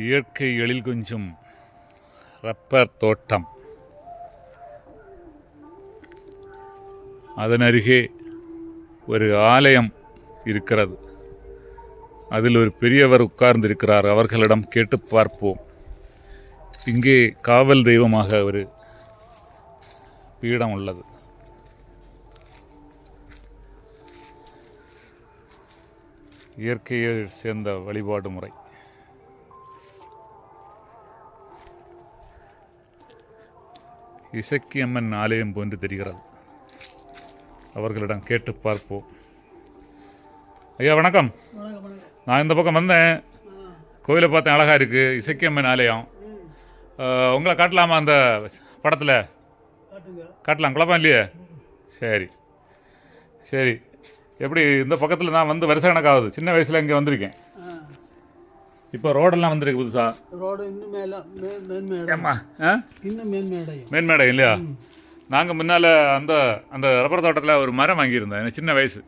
இயற்கை எழில் கொஞ்சம் ரப்பர் தோட்டம். அதன் அருகே ஒரு ஆலயம் இருக்கிறது. அதில் ஒரு பெரியவர் உட்கார்ந்திருக்கிறார். அவர்களிடம் கேட்டு பார்ப்போம். இங்கே காவல் தெய்வமாக ஒரு பீடம் உள்ளது. இயற்கையை சேர்ந்த வழிபாடு முறை. இசக்கியம்மன் ஆலயம் போன்று தெரிகிறது. அவர்களிடம் கேட்டு பார்ப்போம். ஐயா வணக்கம். நான் இந்த பக்கம் வந்தேன். கோயிலை பார்த்தேன், அழகாக இருக்குது. இசக்கியம்மன் ஆலயம். உங்களை காட்டலாமா? அந்த படத்தில் காட்டலாம், குழப்பம் இல்லையே? சரி சரி. எப்படி இந்த பக்கத்தில் நான் வந்து வருஷ கணக்காகுது. சின்ன வயசில் இங்கே வந்திருக்கேன். இப்போ ரோடெல்லாம் வந்துருக்கு புதுசா. ரோடு இன்னும் மேன்மேடை இல்லையா? நாங்கள் முன்னால் அந்த அந்த ரப்பர் தோட்டத்தில் ஒரு மரம் வாங்கியிருந்தேன். எனக்கு சின்ன வயசு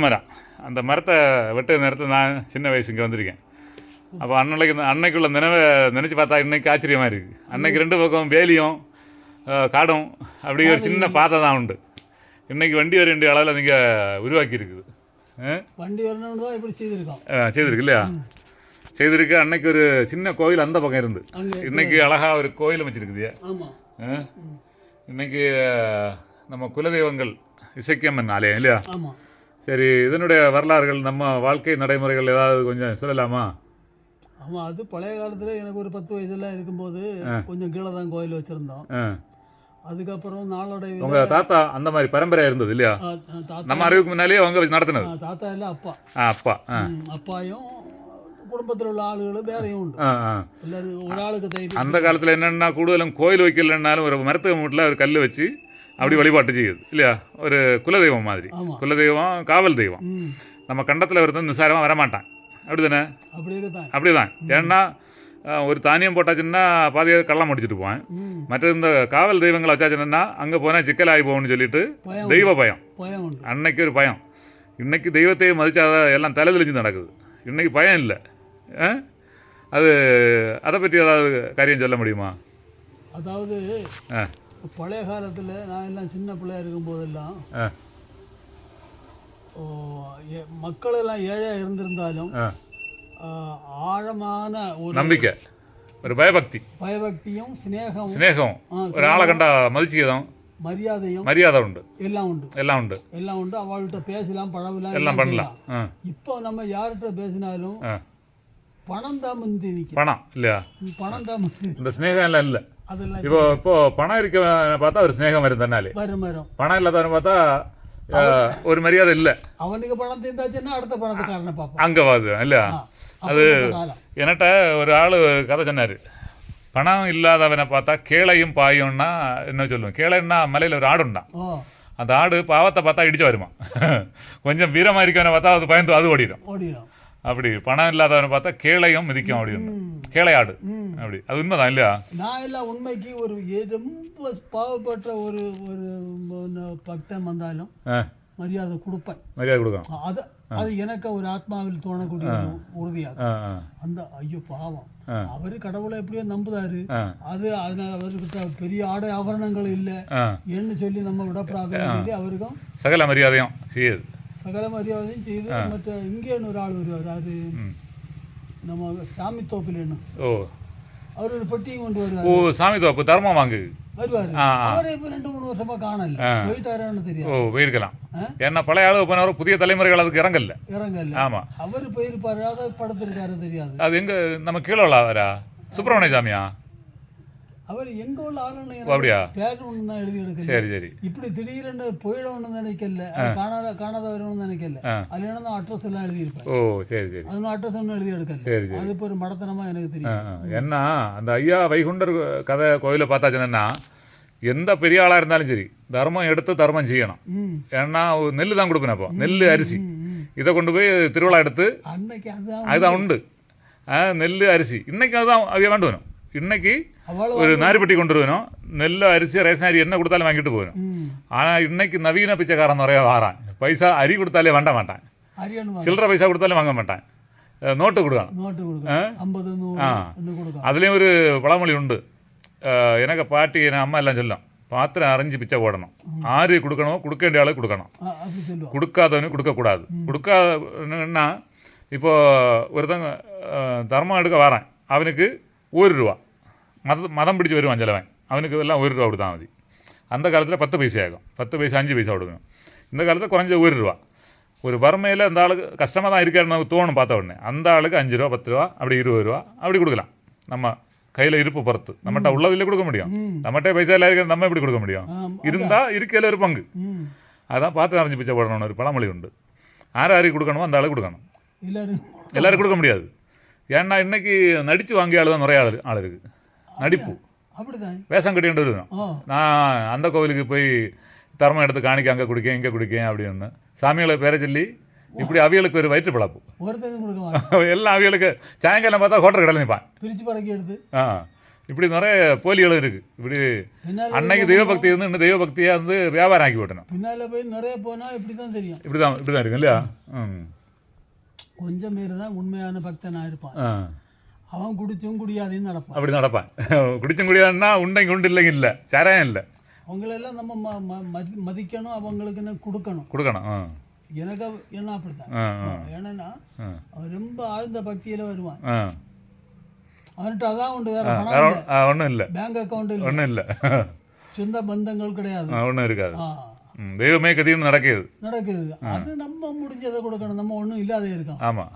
மரம். அந்த மரத்தை வெட்ட நேரத்தில் நான் சின்ன வயசு இங்கே வந்திருக்கேன். அப்போ அன்னைக்குள்ள நினச்சி பார்த்தா இன்னைக்கு ஆச்சரியமாக இருக்குது. அன்னைக்கு ரெண்டு பக்கம் வேலியும் காடும் அப்படி ஒரு சின்ன பாதை தான் உண்டு. இன்றைக்கி வண்டி வர வேண்டிய அளவில் நீங்கள் உருவாக்கி இருக்குது. வண்டி வரணும்னு தான் இப்படி செய்திருக்கு இல்லையா? செய்திருக்கு. அன்னைக்கு ஒரு சின்ன கோயில் அந்த பக்கம் இருந்து இன்னைக்கு அழகாக ஒரு கோயில் வச்சுருக்குது. இன்னைக்கு நம்ம குலதெய்வங்கள் இசக்கியம்மன் ஆலயம் இல்லையா? சரி, இதனுடைய வரலாறுகள், நம்ம வாழ்க்கை நடைமுறைகள் ஏதாவது கொஞ்சம் சொல்லலாமா? ஆமாம், அது பழைய காலத்தில் எனக்கு ஒரு 10 வயசுலாம் இருக்கும்போது கொஞ்சம் கீழே தான் கோயில் வச்சுருந்தோம். அதுக்கப்புறம் நாளடைவில் உங்கள் தாத்தா அந்த மாதிரி பரம்பரையாக இருந்தது இல்லையா? நம்ம அறிவுக்கு முன்னாலேயே அவங்க நடத்தினது. தாத்தா இல்லை, அப்பா. அப்பாயும் குடும்பத்தில் உள்ள ஆளுகளும் வேறையும் உண்டு. எல்லாரும் ஒரு ஆளுக்கு தைரியம். அந்த காலத்தில் என்னென்னா கூடுதலும் கோயில் வைக்கலன்னாலும் ஒரு மரத்துவ மூட்டில் ஒரு கல் வச்சு அப்படி வழிபாட்டு செய்யுது இல்லையா? ஒரு குலதெய்வம் மாதிரி. குலதெய்வம், காவல் தெய்வம். நம்ம கண்டத்தில் ஒருத்தன் நிசாரமாக வரமாட்டான். அப்படி தானே? அப்படிதான். ஏன்னா ஒரு தானியம் போட்டாச்சுன்னா பாதியாக கள்ளம் முடிச்சுட்டு போவேன். மற்றது இந்த காவல் தெய்வங்களை வச்சாச்சுன்னா அங்கே போனால் சிக்கல் ஆகி போகணும்னு சொல்லிட்டு தெய்வ பயம். அன்னைக்கு ஒரு பயம். இன்னைக்கு தெய்வத்தையும் மதிச்சாத எல்லாம் தலைதெளிஞ்சு நடக்குது. இன்னைக்கு பயம் இல்லை. அது அதை பற்றி ஏதாவது காரியம் சொல்ல முடியுமா? அதாவது பழைய காலத்தில் நான் எல்லாம் சின்ன பிள்ளையா இருக்கும்போதெல்லாம் மக்கள் எல்லாம் ஏழையாக இருந்திருந்தாலும் ஆழமான ஒரு நம்பிக்கை, ஒரு பயபக்தியும் சிநேகம் ஒரு ஆளை கண்டா மதிச்சுக்கதும் மரியாதை உண்டு. எல்லாம் உண்டு. அவள்கிட்ட பேசலாம், பழகலாம், எல்லாம் பண்ணலாம். இப்போ நம்ம யார்கிட்ட பேசினாலும் பணம் தான் முந்தி நிற்கும். பணம் இல்லையா? பணம் தான் இந்த ஸ்நேகம் எல்லாம் இல்லை. இப்போ பணம் இருக்க பார்த்தா ஒரு ஸ்நேகம் வரும். தன்னாலே வரும். பணம் இல்லாதவன்னு பார்த்தா ஒரு மரியாதை இல்லை. அவனுக்கு பணம் தந்தாச்சுன்னா அடுத்த பணத்துக்காரனை பார்ப்போம். அங்கே வாது இல்லையா? அது என்கிட்ட ஒரு ஆள் கதை சொன்னார். பணம் இல்லாதவனை பார்த்தா கேளையும் பாயும்னா என்ன சொல்லுவோம்? கேளைன்னா மலையில் ஒரு ஆடு உண்டான். அந்த ஆடு பாவத்தை பார்த்தா இடிச்சு வருமா. கொஞ்சம் வீரமாக இருக்கவனை பார்த்தா அது பயந்து அது ஓடிடும். அப்படி பணம் இல்லாதவனை பார்த்தா கேளையும் மிதிக்கும் அப்படின்னு. கேளையாடு அப்படி. அது உண்மைதான் இல்லையா? நான் எல்லாம் உண்மைக்கு ஒரு ரொம்ப பாவப்பட்ட ஒரு பக்தன் வந்தாலும் மரியாதை கொடுப்பேன். அது எனக்கு ஒரு ஆத்மாவில் தோணக்கூடிய உறுதியாக. அந்த ஐயோ பாவம், அவரு கடவுளை எப்படியோ நம்புதாரு. அதனால அவர்கிட்ட பெரிய ஆடை ஆபரணங்கள் இல்லை என்று சொல்லி நம்ம விடப்படாதுன்னு சொல்லி அவருக்கும் சகல மரியாதையும் செய்யுது. மற்ற இங்கே ஒரு ஆள் வருவார். அது நம்ம சாமி தோப்பில் அவர் ஒரு பெட்டியும் கொண்டு வருவார். சாமி தோப்பு தர்மம் வாங்கு வருவார். அவரை இப்போ 2-3 வருஷமா காணல. போயிட்டாரான்னு தெரியாது. போயிருக்கலாம். ஏன்னா பழைய அளவு போனவரை புதிய தலைமுறைகள் அதுக்கு இறங்கல. ஆமா, அவர் போயிருப்பாரு. அதை படுத்திருக்காரு தெரியாது. அது எங்க நம்ம கீழே வரா சுப்பிரமணிய சாமியா? அவர் எங்க உள்ள ஆளுநர் அப்படியா? பேர் ஒன்று தான் எழுதி எடுக்க. சரி. இப்படி திடீரென்று போயிடணும்னு நினைக்கல, காணாதவர்னு நினைக்கல. அதுல என்ன அட்ரஸ் எல்லாம் எழுதியிருப்பேன். சரி. அது அட்ரஸ் ஒன்றும் எழுதி எடுக்கல. அது இப்போ ஒரு மடத்தனமா எனக்கு தெரியும். ஏன்னா அந்த ஐயா வைகுண்டர் கதை கோயிலை பார்த்தாச்சுன்னா எந்த பெரிய ஆளாக இருந்தாலும் சரி தர்மம் எடுத்து தர்மம் செய்யணும். ஏன்னா நெல் தான் கொடுக்கணும். அப்போ நெல், அரிசி இதை கொண்டு போய் திருவிழா எடுத்து அதுதான் உண்டு. நெல், அரிசி இன்னைக்கு அதுதான் அவைய வேண்டு வரும். இன்னைக்கு ஒரு நாரிப்பட்டி கொண்டு வரணும். நெல், அரிசி, ரேஷன் அரி என்ன கொடுத்தாலும் வாங்கிட்டு போகணும். ஆனால் இன்னைக்கு நவீன பிச்சைக்காரன் நிறையா வாரான். பைசா அரி கொடுத்தாலே வாண்ட மாட்டான். சில்லற பைசா கொடுத்தாலும் வாங்க மாட்டான். നോട്ട് കൊടുക്കണം. നോട്ട് കൊടുക്കണം 50 100 എന്ന് കൊടുക്കണം. அதுலேயும் ஒரு பழமொழி உண்டு. எனக்கு பாட்டி என் அம்மா எல்லாம் சொல்லும், பாத்திரம் அரைஞ்சு பிச்சை போடணும், ஆறு கொடுக்கணும், கொடுக்க வேண்டிய ஆளு கொடுக்கணும், கொடுக்காதவனு கொடுக்கக்கூடாது. கொடுக்காதுன்னா இப்போ ஒருத்தங்க தர்மம் எடுக்க வரான், அவனுக்கு 1 ரூபா, மதம் பிடிச்சி வருவான் சிலவன், அவனுக்கு எல்லாம் 1 ரூபா கொடுத்தா மதி. அந்த காலத்தில் 10 பைசா ஆகும், 10 பைசா 5 பைசா கொடுக்கணும். இந்த காலத்தில் குறைஞ்ச 1 ரூபா. ஒரு வறுமையில் அந்த ஆளுக்கு கஷ்டமாக தான் இருக்காருன்னு நமக்கு தோணும் பார்த்த உடனே, அந்த ஆளுக்கு 5 ரூபா 10 ரூபா அப்படி 20 ரூபா அப்படி கொடுக்கலாம். நம்ம கையில் இருப்பு பொறுத்து நம்மகிட்ட உள்ளதில் கொடுக்க முடியும். நம்மகிட்ட பைசா இல்லாத நம்ம எப்படி கொடுக்க முடியும்? இருந்தால் இருக்கையில் ஒரு பங்கு. அதான் பார்த்து அரைஞ்சி பிச்சை போடணும்னு ஒரு பழமொழி உண்டு. யாருக்கு கொடுக்கணுமோ அந்த ஆளுக்கு கொடுக்கணும், எல்லாரும் கொடுக்க முடியாது. ஏன்னா இன்னைக்கு நடித்து வாங்கிய ஆள் தான் நிறைய ஆள் இருக்குது. நடிப்பு வேஷம் கட்டிட்டு இருக்கணும். நான் அந்த கோவிலுக்கு போய் தர்மம் எடுத்து காணிக்க அங்கே குடிக்கேன் இங்கே குடிக்கேன் அப்படின்னு சாமிகளை பேரை சொல்லி இப்படி அவியலுக்கு ஒரு வயிற்று பிழப்பு. எல்லாம் அவியலுக்கு சாயங்காலம் பார்த்தா ஹோட்டல் கடை நிற்பான் பிரிச்சு பறக்கி எடுத்து. இப்படி நிறைய போலிகளும் இருக்குது. இப்படி அன்னைக்கு தெய்வபக்தி இருந்து இன்னும் தெய்வபக்தியாக வந்து வியாபாரம் ஆக்கி விட்டணும். பின்னால் போய் நிறைய போனால் இப்படி தான் தெரியும். இப்படி தான் இருக்கு இல்லையா? கொஞ்சம் பேர் தான் உண்மையான பக்தனாக இருப்பான். அவன் குடிச்சும் குடியாதையும் நடப்பான். அப்படி நடப்பான். குடிச்சும் குடியாதுன்னா உண்டைங்க உண்டு இல்லைங்க இல்லை, சாராயம் இல்லை. அவங்களெல்லாம் நம்ம மதிக்கணும், அவங்களுக்கு கொடுக்கணும். எனக்கு என்ன அப்படித்தான். ஏன்னா அவன் ரொம்ப ஆழ்ந்த பக்தியில் வருவான். அவன்கிட்ட அதான் உண்டு, வேற ஒன்றும் இல்லை, பேங்க் அக்கௌண்ட் இல்லை, ஒன்றும் இல்லை, சொந்த பந்தங்கள் கிடையாது, ஒன்றும் இருக்காது. தெய்வமே கதின்னு நடக்குது. அது நம்ம முடிஞ்சதை கொடுக்கணும். நம்ம ஒன்றும் இல்லாத இருக்கோம். ஆமாம்.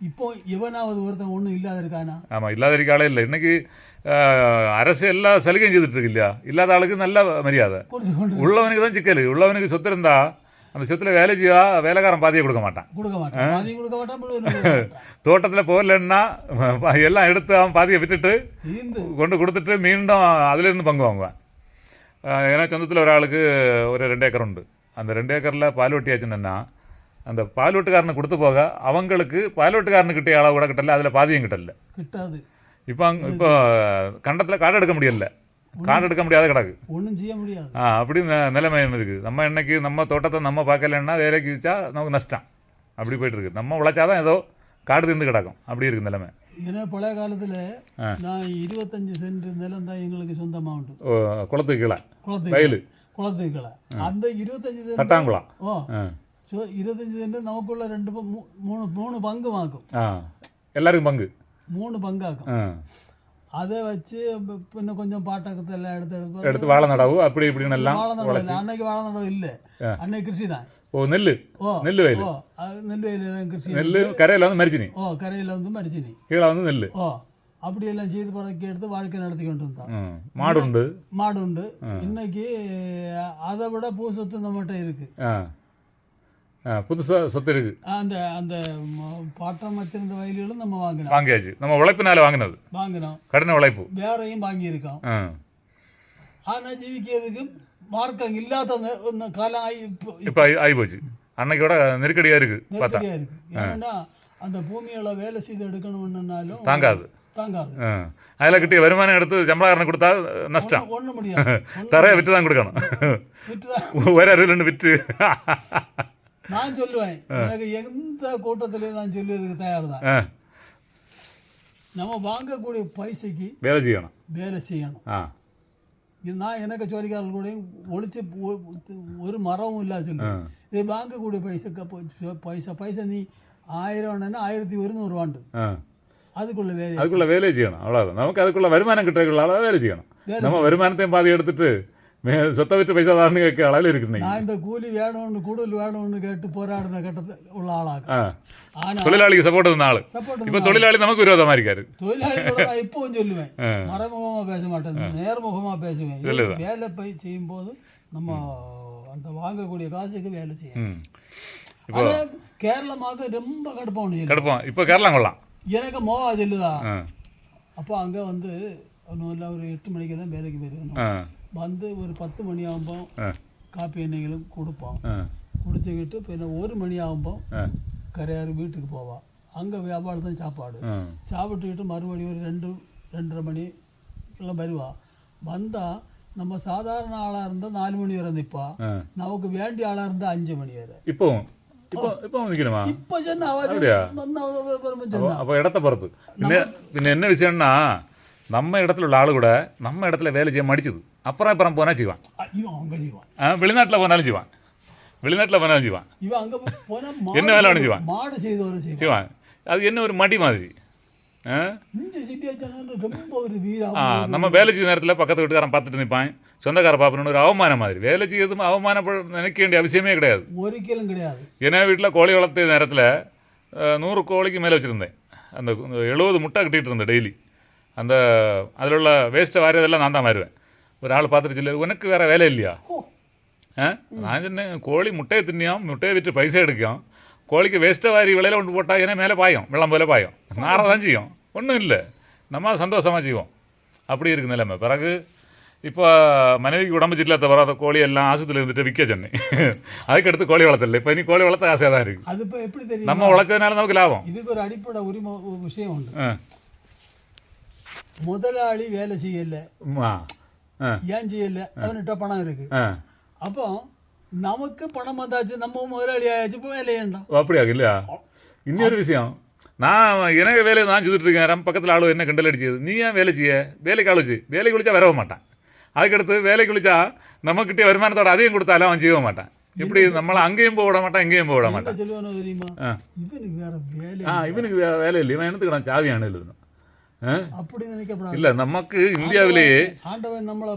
இப்போ எவனாவது ஒருத்தன் ஒன்றும் இல்லாத இருக்கானா? ஆமாம், இல்லாத இருக்காளே இல்லை. இன்னைக்கு அரசு எல்லா சலுகையும் செய்துட்டு இருக்கு இல்லையா? இல்லாத ஆளுக்கு நல்ல மரியாதை. உள்ளவனுக்கு தான் சிக்கல். உள்ளவனுக்கு சொத்து இருந்தா அந்த சொத்தில் வேலை செய்யா வேலைக்காரன் பாதியை கொடுக்க மாட்டான். தோட்டத்தில் போகலன்னா எல்லாம் எடுத்து அவன் பாதியை விட்டுட்டு கொண்டு கொடுத்துட்டு மீண்டும் அதுலேருந்து பங்கு வாங்குவான். ஏன்னா சொந்தத்தில் ஒரு ஆளுக்கு ஒரு 2 ஏக்கர் உண்டு. அந்த 2 ஏக்கரில் பால் வெட்டியாச்சுன்னா அந்த பால் வெட்டுக்காரனை கொடுத்து போக அவங்களுக்கு பால் வெட்டுக்காரனுக்கிட்டே அளவு கூட கிட்டல, அதில் பாதியும் கிட்டல. இப்போ கண்டத்தில் காடு எடுக்க முடியல, காடு எடுக்க முடியாத கிடக்கு, ஒன்றும் செய்ய முடியாது. அப்படி நிலைமை இருக்குது. நம்ம இன்னைக்கு நம்ம தோட்டத்தை நம்ம பார்க்கலன்னா வேலைக்கு வச்சா நமக்கு நஷ்டம். அப்படி போயிட்டு இருக்கு. நம்ம உழைச்சாதான் ஏதோ காடு திருந்து கிடக்கும். அப்படி இருக்கு நிலைமை. ஏன்னா பழைய காலத்தில் நான் 25 சென்ட் நிலம் தான் எங்களுக்கு சொந்தமாக உண்டு. குளத்துக்கு கீழே வயலு, குளத்துக்கு கீழே அந்த 25 சென்ட் தட்டாங்குளம். 25 சென்ட் நமக்குள்ள 3 பங்கு வாக்கும். எல்லாருக்கும் பங்கு 3 பங்காக்கும். அதை வச்சு இன்னும் கொஞ்சம் பாட்டகத்தை எல்லாம் எடுத்து வாழை நடவு அப்படி இப்படின்னு எல்லாம். வாழை நடவு அன்னைக்கு வாழை நடவு இல்லை, அன்னைக்கு கிருஷி தான். நெல் வயல், நெல் வயல் கிருஷி. நெல் கரையில் வந்து மரிச்சினி, கரையில் வந்து மரிச்சினி, கீழே வந்து நெல். அப்படி எல்லாம் செய்து பறக்கி எடுத்து வாழ்க்கை நடத்தி கொண்டு இருந்தான். மாடு உண்டு. இன்னைக்கு அதை விட பூ சொத்து நம்மகிட்ட இருக்கு. புதுசாக சொத்து இருக்கு. அந்த அந்த பாட்டம் வச்சிருந்த வயல்களும் நம்ம வாங்கியாச்சு. நம்ம உழைப்பினால வாங்கினோம், கடின உழைப்பு. வேறையும் வாங்கியிருக்கோம். ஆனால் ஜீவிக்கிறதுக்கு மார்க்கம் இல்லாத காலம் இப்போ ஆகி போச்சு. அன்னைக்கோட நெருக்கடியாக இருக்கு. ஏன்னா அந்த பூமியோட வேலை செய்து எடுக்கணும்னாலும் தாங்காது. அதில் கிட்டே வருமானம் எடுத்து சம்பளக்காரனை கொடுத்தா நஷ்டம். ஒன்றும் முடியாது. தரையை விட்டு தான் கொடுக்கணும். வேற அருள் விட்டு நான் சொல்லுவேன், எனக்கு எந்த கூட்டத்திலையும் நான் சொல்லுவதுக்கு தயார் தான். நம்ம வாங்கக்கூடிய பைசைக்கு வேலை செய்யணும். நான் எனக்கு ஜோலிக்காரர்கள் கூட ஒழிச்சு ஒரு மரமும் இல்லாத சொல்லி இது வாங்கக்கூடிய பைசா நீ 1000 1100 வாண்டு அதுக்குள்ள வேலை செய்யணும். அவ்வளோதான். நமக்கு அதுக்குள்ள வருமானம் கிட்டக்குள்ள வேலை செய்யணும். நம்ம வருமானத்தையும் பாதி எடுத்துட்டு சொத்தை விட்டு பைசா தான் கேட்க அளவில் இருக்கு. நான் இந்த கூலி வேணும்னு கூடுதல் வேணும்னு கேட்டு போராடின கட்டத்தில் உள்ள ஆளாக தொழிலாளிக்கு சப்போர்ட் இருந்த ஆளு. இப்போ தொழிலாளி நமக்கு விரோதமா இருக்காரு. தொழிலாளி இப்பவும் சொல்லுவேன், மறைமுகமாக பேச மாட்டேன், நேர்முகமாக பேசுவேன். வேலை போய் செய்யும் போது நம்ம அந்த வாங்கக்கூடிய காசுக்கு வேலை செய்யணும். இப்போ கேரளமாக ரொம்ப கடுப்போம். இப்போ கேரளா கொள்ளலாம் எனக்கு மோவா சொல்லுதா. அப்போ அங்கே வந்து ஒன்றும் இல்லை, ஒரு 8 மணிக்கு தான் வேலைக்கு போயிருக்கணும். வந்து ஒரு 10 மணி ஆகும்போது காப்பி எண்ணெய்களும் கொடுப்போம். குடிச்சுக்கிட்டு பின்ன 1 மணி ஆகும்போது கரையாறு வீட்டுக்கு போவான். அங்கே வியாபாரம் தான் சாப்பாடு. சாப்பிட்டுக்கிட்டு மறுபடியும் ஒரு 2-2:30 மணி எல்லாம் வருவான். வந்தால் நம்ம சாதாரண ஆளாக இருந்தால் 4 மணி வரை நிற்பா. நமக்கு வேண்டிய ஆளாக இருந்தால் 5 மணி வரை. இப்போ இப்போ நிற்கணுமா? இப்போ சொன்னா அப்படியா? சொன்னா அப்போ இடத்த பொறுத்து. பின்ன என்ன விஷயம்னா, நம்ம இடத்துல உள்ள ஆளு கூட நம்ம இடத்துல வேலை செய்ய மடிச்சது. அப்புறம் போனால் செய்வான். இவன் அங்கே செய்வான், வெளிநாட்டில் போனாலும் செய்வான், வெளிநாட்டில் போனாலும் செய்வான். இவன் அங்கே போனால் என்ன வேலை வேணும் செய்வான், மாடு செய்து செய்வான். அது என்ன ஒரு மடி மாதிரி. இந்த சிட்டியாச்சான ரொம்ப ஒரு வீரா. நம்ம வேலை செய்ய நேரத்தில் பக்கத்து வீட்டுக்காரன் பார்த்துட்டு நிற்பான், சொந்தக்கார பார்ப்பணுன்னு ஒரு அவமானம் மாதிரி. வேலை செய்யறதும் அவமானப்பட நினைக்க வேண்டிய அவசியமே கிடையாது. ஒரு கிலும் கிடையாது. ஏன்னா வீட்டில் கோழி வளர்த்த நேரத்தில் 100 கோழிக்கு மேலே வச்சுருந்தேன். அந்த 70 முட்டை கட்டிகிட்டு இருந்தேன் டெய்லி. அந்த அதில் உள்ள வேஸ்ட்டை வாரியதெல்லாம் நான் தான் மாறுவேன். ஒரு ஆள் பார்த்துட்டு சொல்லி, உனக்கு வேறு வேலை இல்லையா? நான் சொன்னேன், கோழி முட்டையை தின்னியாம், முட்டையை விட்டு பைசா எடுக்கும், கோழிக்கு வேஸ்ட்டை வாரி விலையில் கொண்டு போட்டால் ஏன்னா மேலே பாயும், வெள்ளம் போல பாயும், நாரை தான் செய்யும், ஒன்றும் இல்லை, நம்ம சந்தோஷமாக செய்வோம். அப்படி இருக்கு நிலைமை. பிறகு இப்போ மனைவிக்கு உடம்பு சரியில்லாத வராத கோழி எல்லாம் ஆஸ்பத்திரியில் இருந்துட்டு விற்க சொன்னேன். அதுக்கடுத்து கோழி வளர்த்தல. இப்போ இனி கோழி வளர்த்த ஆசையாக தான் இருக்குது. அது இப்போ எப்படி தெரியும், நம்ம உழைச்சதுனால நமக்கு லாபம். இதுக்கு ஒரு அடிப்படை உரிமை விஷயம் உண்டு. முதலாளி வேலை செய்யலை, ஏன் செய்யலை, அவன்கிட்ட பணம் இருக்கு. அப்போ நமக்கு பணம் வந்தாச்சு, நம்ம முதலாளி ஆயாச்சு, இப்போ வேலை ஏண்டோம். அப்படியா? இல்லையா? இன்னொரு விஷயம், நான் எனக்கு வேலையை நான் செய்துட்டு இருக்கேன், பக்கத்தில் ஆளு என்ன கிண்டல் அடிச்சது, நீ ஏன் வேலை செய்ய, வேலைக்கு ஆளுச்சு, வேலைக்கு குளிச்சா வரவே மாட்டான். அதுக்கடுத்து வேலைக்கு குளிச்சா நம்மக்கிட்டே வருமானத்தோட அதையும் கொடுத்தாலும் அவன் செய்ய மாட்டான். இப்படி நம்மளை அங்கேயும் போக விட மாட்டான், இங்கேயும் போக விட மாட்டான். சொல்லுவானோ தெரியுமா, இவனுக்கு வேற வேலை, இவனுக்கு வேலை இல்லை, இவன் என்னத்துக்கு நான் சாவியான எழுதணும். அப்படி நினைக்கப்படாது. இல்லை, நமக்கு இந்தியாவிலேயே ஆண்டவன் நம்மளை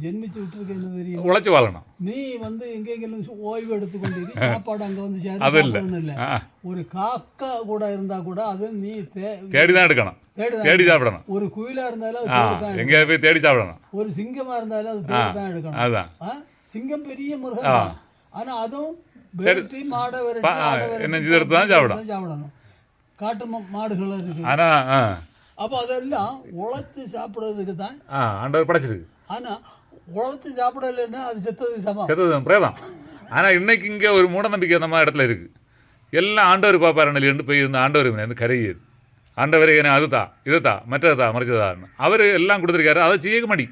ஜென்மிச்சு விட்டுருக்கேன்னு தெரியும். உழைச்சி வாழணும். நீ வந்து எங்கெங்கெல்லாம் ஓய்வு எடுத்துக்கொண்டு சாப்பாடு அங்கே வந்து அது இல்லை, ஒரு காக்கா கூட இருந்தா கூட அது நீ தேடிதான் எடுக்கணும், தேடி சாப்பிடணும். ஒரு குயிலா இருந்தாலும் எங்கேயா போய் தேடி சாப்பிடணும். ஒரு சிங்கமா இருந்தாலும் அது தேடி தான் எடுக்கணும். அதுதான் சிங்கம் பெரிய முருகன், ஆனா அதுவும் வெட்டி மாடை என்ன எடுத்து தான் சாப்பிடணும். காட்டு மாடுகள் இருக்கு. ஆனா அப்போ அதெல்லாம் உழைச்சி சாப்பிட்றதுக்கு தான் ஆண்டவர் படைச்சிருக்கு. ஆனால் உழைச்சி சாப்பிடலைன்னா அது செத்தது பிரேதம். ஆனால் இன்னைக்கு இங்கே ஒரு மூட நம்பிக்கை நம்ம இடத்துல இருக்குது. எல்லாம் ஆண்டவர் பாப்பாரணிலேருந்து போய் இருந்த ஆண்டவர் வந்து கரையுது. ஆண்டவரே என்ன அதுதான் இதுதான் மற்றதா மறைச்சதான்னு அவர் எல்லாம் கொடுத்துருக்காரு. அதை செய்ய மாட்டி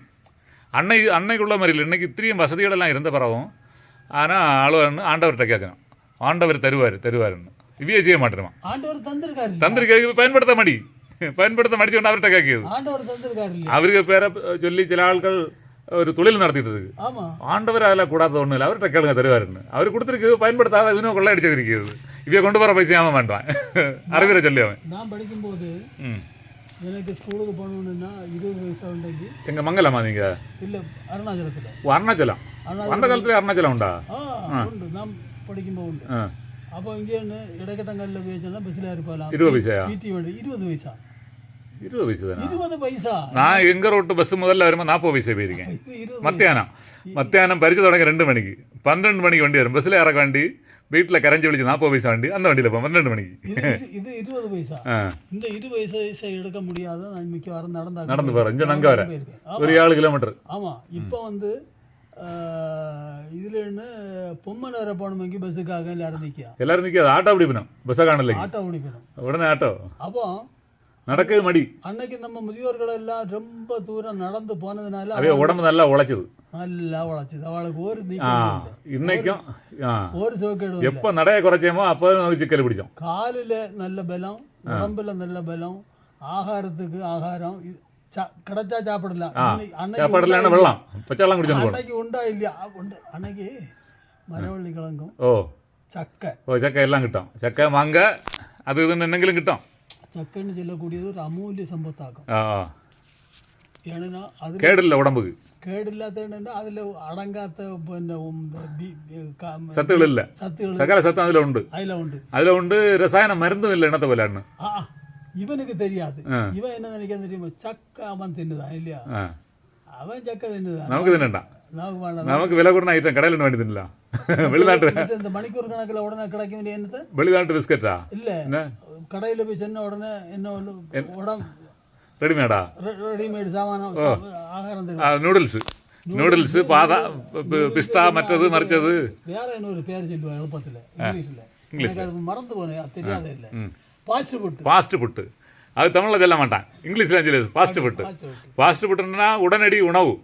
அன்னைக்குள்ள மாதிரி இல்லை. இன்றைக்கி இத்திரியும் வசதிகளெல்லாம் இருந்த பிறகும் ஆனால் ஆண்டவர்கிட்ட கேட்கணும், ஆண்டவர் தருவாருன்னு. இவையே செய்ய மாட்டேருமா. ஆண்டவர் தந்திருக்காரு, பயன்படுத்த மாட்டி மடிச்சு கொண்டு அவர்கிட்ட கேட்குது. அவருக்கு பேரை சொல்லி சில ஆட்கள் ஒரு தொழில் நடத்திட்டு இருக்கு. ஆண்டவர் அதில் கூடாத ஒன்றும் இல்லை, அவர்கிட்ட கேளுங்க தருவாருன்னு. அவர் கொடுத்துருக்கு, பயன்படுத்தாத இன்னும் கொள்ள அடிச்சிருக்கிறது. இவைய கொண்டு போகிற பைசா ஏமா வேண்டாம், அறிவியரை சொல்லி அவன். நான் படிக்கும்போது எனக்கு ஸ்கூலுக்கு போகணுன்னா 20 வயசா உண்டு. எங்கள் மங்கலமா நீங்கள்? இல்லை, அருணாச்சலத்தில். அருணாச்சலம் அந்த காலத்துல அருணாச்சலம் உண்டா? உண்டு, நான் படிக்கும்போது உண்டு. அப்போ இங்கே இடக்கட்டங்கல்ல போயிடுச்சுன்னா பஸ்ஸில் இருப்பாங்க. 20 பைசா? 20 பைசா. 20 பைசா தானே? 20 பைசா. நான் எங்க ரோட்டு பஸ் முதல்ல வரும்போது 40 பைசா போயிருக்கேன். மத்தியானம் பரிசு தொடங்க 2 மணிக்கு 12 மணிக்கு வண்டி வரும். பஸ்ஸில் இறக்க வண்டி, வீட்டில் கரைஞ்சி விழிச்சு 40 பைசா வண்டி, அந்த வண்டியில் 12 மணிக்கு. இது 20 பைசா. இந்த 20 பைசா எடுக்க முடியாத நான் மிக்க வாரம் நடந்து போகிறேன். இங்கே நங்க வரேன், ஒரு 7 கிலோமீட்டர். ஆமாம். இப்போ வந்து இதில் என்ன பொம்மனரை போனமைக்கு பஸ்ஸுக்காக எல்லாரும் நிற்காது. ஆட்டோ பிடிக்கணும், பஸ்ஸை காணல, ஆட்டோ பிடிக்கணும், உடனே ஆட்டோ. அப்போ நடக்குது மடி. அன்னைக்கு நம்ம முதியோர்கள் எல்லாம் ரொம்ப தூரம் நடந்து போனதுனால உடம்பு நல்லா உழைச்சது, அவளுக்கு ஒரு இன்னைக்கும் ஒரு சோக்கேடு. எப்போ நடைய குறைச்சோமோ அப்போ நமக்கு சிக்கல் பிடிச்சோம். காலில் நல்ல பலம், உடம்புல நல்ல பலம், ஆகாரத்துக்கு ஆகாரம் கிடைச்சா சாப்பிடலாம். வெள்ளம் பச்சைலாம் குடிச்சோம். அன்னைக்கு உண்டா இல்லையா? உண்டு. அன்னைக்கு மரவள்ளி கிழங்கும் சக்கை சக்கை எல்லாம் கிட்டும். சக்கை மாங்காய் அது இதுன்னு என்னங்களும் கிட்டும். சக்கைன்னு சொல்லக்கூடியது ஒரு அமூல்ய சம்பத்தாக்கும். ஏன்னா அது கேடு உடம்புக்கு கேடு இல்லாத அதில் அடங்காத்த சத்துகள் இல்லை. சகல சத்தம் அதில் உண்டு. அதில் உண்டு. ரசாயன மருந்தும் இல்லை. என்னத்த போலான்னு இவனுக்கு தெரியாது. இவன் என்ன நினைக்க தெரியுமா? சக்கை அவன் தின்னுதான் இல்லையா? அவன் சக்கை தின்னுதான். நமக்கு தின்னண்டா, நமக்கு விலை கூட ஐட்டம் கடையில் வேண்டி தின்னலாம். வெளிநாட்டு இந்த மணிக்கூர் கணக்கில் உடனே கிடைக்க வேண்டிய என்னது? வெளிநாட்டு பிஸ்கட்டா? இல்லை, கடையில் போய் சென்ன உடனே என்ன உடம்பு ரெடிமேடா? ரெடிமேட் சாமானம் ஆகாரம். நூடுல்ஸ் பாதா பிஸ்தா மற்றது மறைச்சது வேற இன்னொரு பேர் சொல்லுவாங்க எழுப்பத்தில் இங்கிலீஷில் மறந்து போனேன், தெரியாத இல்லை. ஃபாஸ்ட் ஃபுட்டு அது தமிழில் சொல்ல மாட்டான், இங்கிலீஷில் சொல்லுது ஃபாஸ்ட் ஃபுட்டு. ஃபாஸ்ட் ஃபுட்டுன்னா உடனடி உணவு,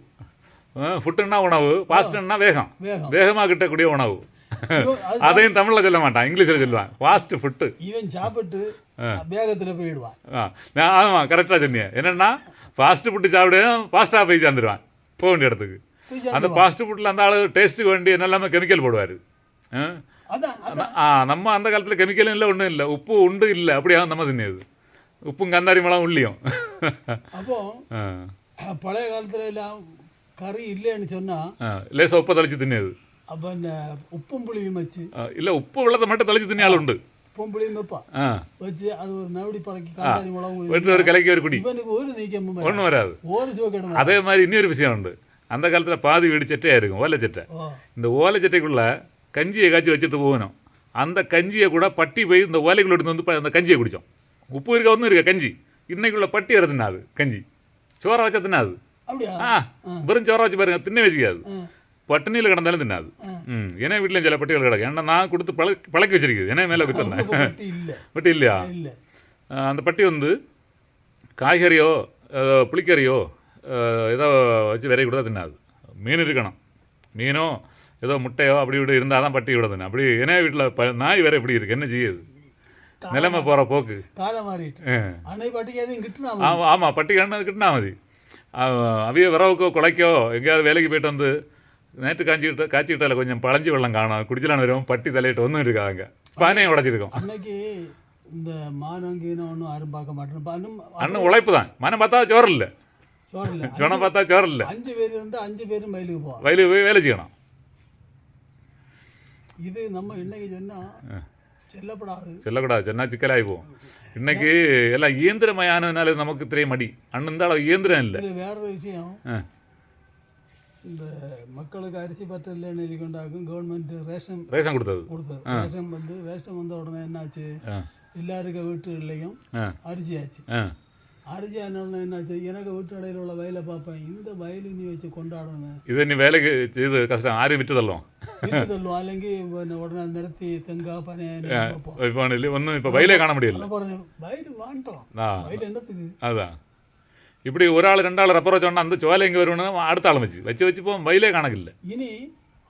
ஃபுட்டுன்னா உணவு, ஃபாஸ்ட்டுன்னா வேகமாக கிட்டக்கூடிய உணவு. அதையும் தமிழில் சொல்ல மாட்டான், இங்கிலீஷில் சொல்லுவான். Fast food. இவன் சாப்பிட்டு வேகத்தில் போயிடுவான். ஆமாம், கரெக்டாக சொன்னீங்க. என்னென்னா ஃபாஸ்ட் ஃபுட்டு சாப்பிடுவேன், ஃபாஸ்ட்டாக போய் சேர்ந்துருவான் போக வேண்டிய இடத்துக்கு. அந்த ஃபாஸ்ட் ஃபுட்டில் அந்த ஆள் டேஸ்ட்டுக்கு வேண்டி என்னெல்லாமே கெமிக்கல் போடுவார். நம்ம அந்த காலத்தில் கெமிக்கலும் இல்லை, ஒன்றும் இல்லை, உப்பு உண்டு இல்லை, அப்படியாக நம்ம தின்னது. உப்பும் கந்தாரி மிளகும் உள்ளியும். அப்போ பழைய காலத்துல எல்லாம் கறி இல்லைன்னு சொன்னா லேசாக உப்பை தெளிச்சு தின்னது. அப்போ இந்த உப்பும் புளியும் வச்சு இல்லை, உப்பு வெள்ளத்தை மட்டும் தெளிச்சு தின்ன ஆள் உண்டு. உப்பும் புளியும் வைப்பா வச்சு அது ஒரு நவடி பறக்கி கந்தாரி மிளகும் வீட்டில் ஒரு கலைக்கு ஒரு குடி, இவனுக்கு ஒரு நீக்கமும் ஒன்றும் வராது. ஒரு சோக்கெடும். அதே மாதிரி இன்னொரு விஷயம் உண்டு. அந்த காலத்தில் பாதி வீடு சட்டையாக இருக்கும், ஓலை சட்டை. இந்த ஓலை சட்டைக்குள்ளே கஞ்சியை காய்ச்சி வச்சுட்டு போகணும். அந்த கஞ்சியை கூட பட்டி போய் இந்த ஓலைக்குள்ள எடுத்து வந்து அந்த கஞ்சியை குடித்தோம். உப்பு இருக்க ஒன்றும் இருக்கா கஞ்சி. இன்னைக்குள்ள பட்டி வர தின்னாது கஞ்சி, சோறை வச்சா தின்னாது. வெறும் சோறை வச்சு பாருங்க, தின்ன வச்சுக்காது. பட்டினியில் கிடந்தாலும் தின்னாது. ஏன்னா வீட்டிலையும் சில பட்டிகள் கிடக்கு. ஏன்னா நான் கொடுத்து பழக்கி வச்சிருக்குது. ஏன்னா மேலே வச்சுருந்தேன். பட்டி இல்லையா? அந்த பட்டி வந்து காய்கறியோ புளிக்கறியோ ஏதோ வச்சு விரைவி கொடுத்தா தின்னாது. மீன் இருக்கணும், மீனோ ஏதோ முட்டையோ அப்படி இப்படி இருந்தால் தான் பட்டி விட தின்னு. அப்படி ஏன்னா வீட்டில் நாய் வேற இப்படி இருக்குது, என்ன செய்யுது? நிலைமை போகிற போக்கு. ஆமாம், பட்டி கண்ணு கிட்டினா மதி. அவைய விரவுக்கோ குலைக்கோ எங்கேயாவது வேலைக்கு போயிட்டு வந்து நேற்று காய்ச்சிக்கிட்டால கொஞ்சம் பழஞ்சி வெள்ளம் காணும், குடிச்சலான்னு வரும், பட்டி தலையிட்டு ஒன்றும் இருக்காங்க, பானையும் உடச்சிருக்கோம். அன்னைக்கு இந்த மானம் கீனம் ஒன்றும் யாரும் பார்க்க மாட்டேன். அண்ணன் உழைப்பு தான். மனம் பார்த்தா சோறு இல்லை, சொன்ன பார்த்தா சோறு இல்லை. 5 பேர் வந்து 5 பேரும் வயலுக்கு போவோம், வயலுக்கு போய் வேலை செய்யணும். இது நம்ம இன்னைக்கு சொன்னால் சொல்லக்கூடாது, சொன்னா சிக்கலாகி போகும். இன்னைக்கு எல்லாம் இயந்திரமயானதுனால நமக்கு தெரிய மடி. அண்ணன் இந்த அளவு இயந்திரம் இல்லை. வேற ஒரு விஷயம், இந்த மக்களுக்கு அரிசி பற்ற இல்லைன்னு சொல்லி கொண்டாக்கும் கவர்மெண்ட் ரேஷன் கொடுத்தது. ரேஷன் வந்த உடனே என்னாச்சு, எல்லாருக்கும் வீட்டுலையும் அரிசி ஆச்சு. அரிசி ஆன உடனே என்னாச்சு, எனக்கு வீட்டு இடையில உள்ள வயலை பார்ப்பேன், இந்த வயலு நீ வச்சு கொண்டாடணும், இதை நீ வேலைக்கு செய்து கஷ்டம், ஆறு விட்டு தள்ளும் അല്ലെങ്കിൽ உடனே நிறுத்தி தேங்காய் பனை ஒன்றும் இப்போ வயலே காண முடியல. வயல் வாண்டோம், வயல் என்னத்துக்கு? அதான் இப்படி ஒரு ஆள் 2 ஆள் ரப்பரை சொன்னால் அந்த சோலை எங்கே வருவோம்னா அடுத்த ஆள் வச்சு போவோம், வயலே கணக்கில்லை. இனி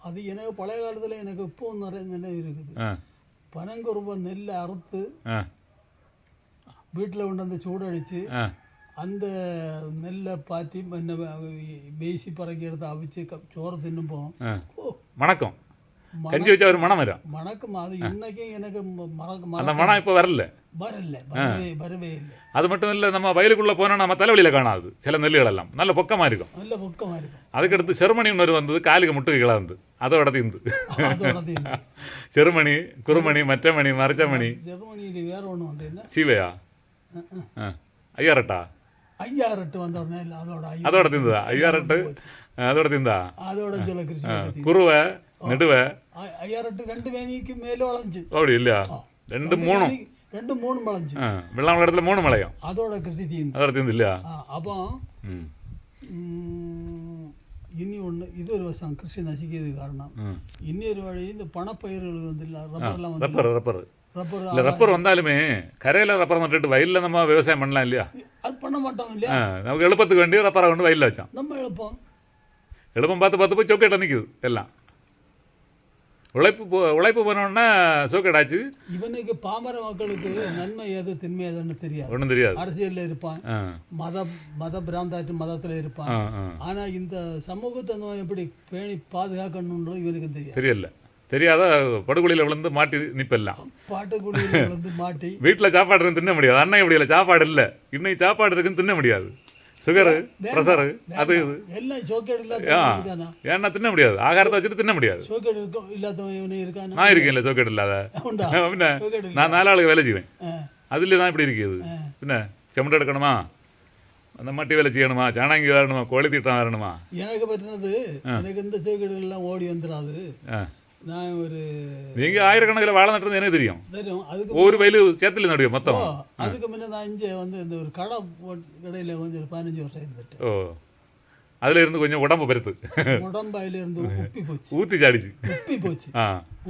அது எனக்கு பழைய காலத்தில் எனக்கு இப்போ நிறைய நினைவு இருக்குது. பனங்குருவ நெல்லை அறுத்து வீட்டில் கொண்டு வந்து சூடடிச்சு அந்த நெல்லை பாட்டி பேசி பறக்கி எடுத்து அவிச்சு சோறு தின்னுப்போம். வணக்கம் கஞ்சி வச்சா ஒரு மனம் வரும். வணக்கம். அது இன்னைக்கும் எனக்கு அந்த மனம் இப்போ வரவே இல்லை. அது மட்டும் இல்லை, நம்ம வயலுக்குள்ளே போனால் நம்ம தலைவலியில் காணாது. சில நெல்லுகள் எல்லாம் நல்ல பொக்கமாக இருக்கும். அதுக்கடுத்து செருமணி ஒன்று வந்தது, காலுக்கு முட்டுக்கு கிளந்து அதோட தீர்ந்து. செருமணி, குருமணி, மற்றமணி, மரச்சமணி, வேற ஒன்று வந்து சீவையா, ஐயாரட்டா, ஐயாரட்டு வந்த அதோட தீர்ந்ததா? ஐயாரட்டு அதோட தீர்ந்தா? அதோட சொல்ல கிருஷ்ண குருவை நெடுவை ஐயாரட்டு 2 மேனிக்கு மேலே வளைஞ்சு. அப்படி இல்லையா? 2 3 வளைஞ்சு. வெள்ளாம இடத்துல 3 மலையும் அதோட கிருஷ்ணி தீர்ந்து. அதோட தீர்ந்து இல்லையா? அப்போ இனி ஒன்று, இது ஒரு வருஷம் கிருஷி நசிக்கிறதுக்கு காரணம். இன்னொரு வழி இந்த பணப்பயிர்கள் வந்து ரப்பர் வந்தாலுமே கரையில் ரப்பர் நட்டுட்டு வயலில் நம்ம விவசாயம் பண்ணலாம் இல்லையா? அது பண்ண மாட்டோம் இல்லையா? நமக்கு எழுப்பத்துக்கு வேண்டிய ரப்பரை கொண்டு வயலில் வச்சோம். நம்ம எழுப்பம் பார்த்து போய் சொக்கேட்ட நிற்குது எல்லாம். உழைப்பு போனோன்னா சோக்கேடாச்சு. இவனுக்கு பாமர மக்களுக்கு நன்மை எது தின்மை எதுன்னு தெரியாது, ஒன்றும் தெரியாது. அரசியலில் இருப்பான், மத பிராந்தாட்டு மதத்தில் இருப்பான். ஆனால் இந்த சமூகத்தை எப்படி பேணி பாதுகாக்கணுன்றது இவனுக்கு தெரியாத படுகொலியில் விழுந்து மாட்டி நிப்பெல்லாம். பாட்டுக்குழியில் விழுந்து மாட்டி வீட்டில் சாப்பாடு இருக்கு தின்ன முடியாது. அன்னை இப்படி இல்லை, சாப்பாடு இல்லை, இன்னைக்கு சாப்பாடு இருக்குன்னு தின்ன முடியாது. சுகரு, ப்ரெஷரு, அது இது எல்லாம் சோக்கேடு இல்லாத ஏன்னா தின்ன முடியாது. ஆகாரத்தை வச்சுட்டு தின்ன முடியாது. சோக்கேடு இல்லாதவன் இருக்கான். நான் இருக்கேன் இல்லை சோக்கேடு இல்லாத. பின்ன நான் 4 ஆளுக்கு வேலை செய்வேன். அதுலேயே தான் இப்படி இருக்குது. பின்ன செமட்டை எடுக்கணுமா, அந்த மட்டி வேலை செய்யணுமா, சாணாங்கி வரணுமா, கோழி தீட்டம் வரணுமா. எனக்கு பற்றினது எனக்கு இந்த சோக்கேடுகள்லாம் ஓடி வந்துடாது. நான் ஒரு நீங்கள் ஆயிரக்கணக்கில் வாழை நட்டுறது எனக்கு தெரியும். அதுக்கு ஒரு வயலு சேத்துல நடுவேன் மொத்தம். அதுக்கு முன்னே நான் இங்கே வந்து இந்த ஒரு கடையில் கொஞ்சம் 15 வருஷம் இருந்துட்டு. அதில் இருந்து கொஞ்சம் உடம்பு பெருத்து, உடம்பு அதில் இருந்து உப்பி போச்சு, ஊற்றி சாடிச்சு,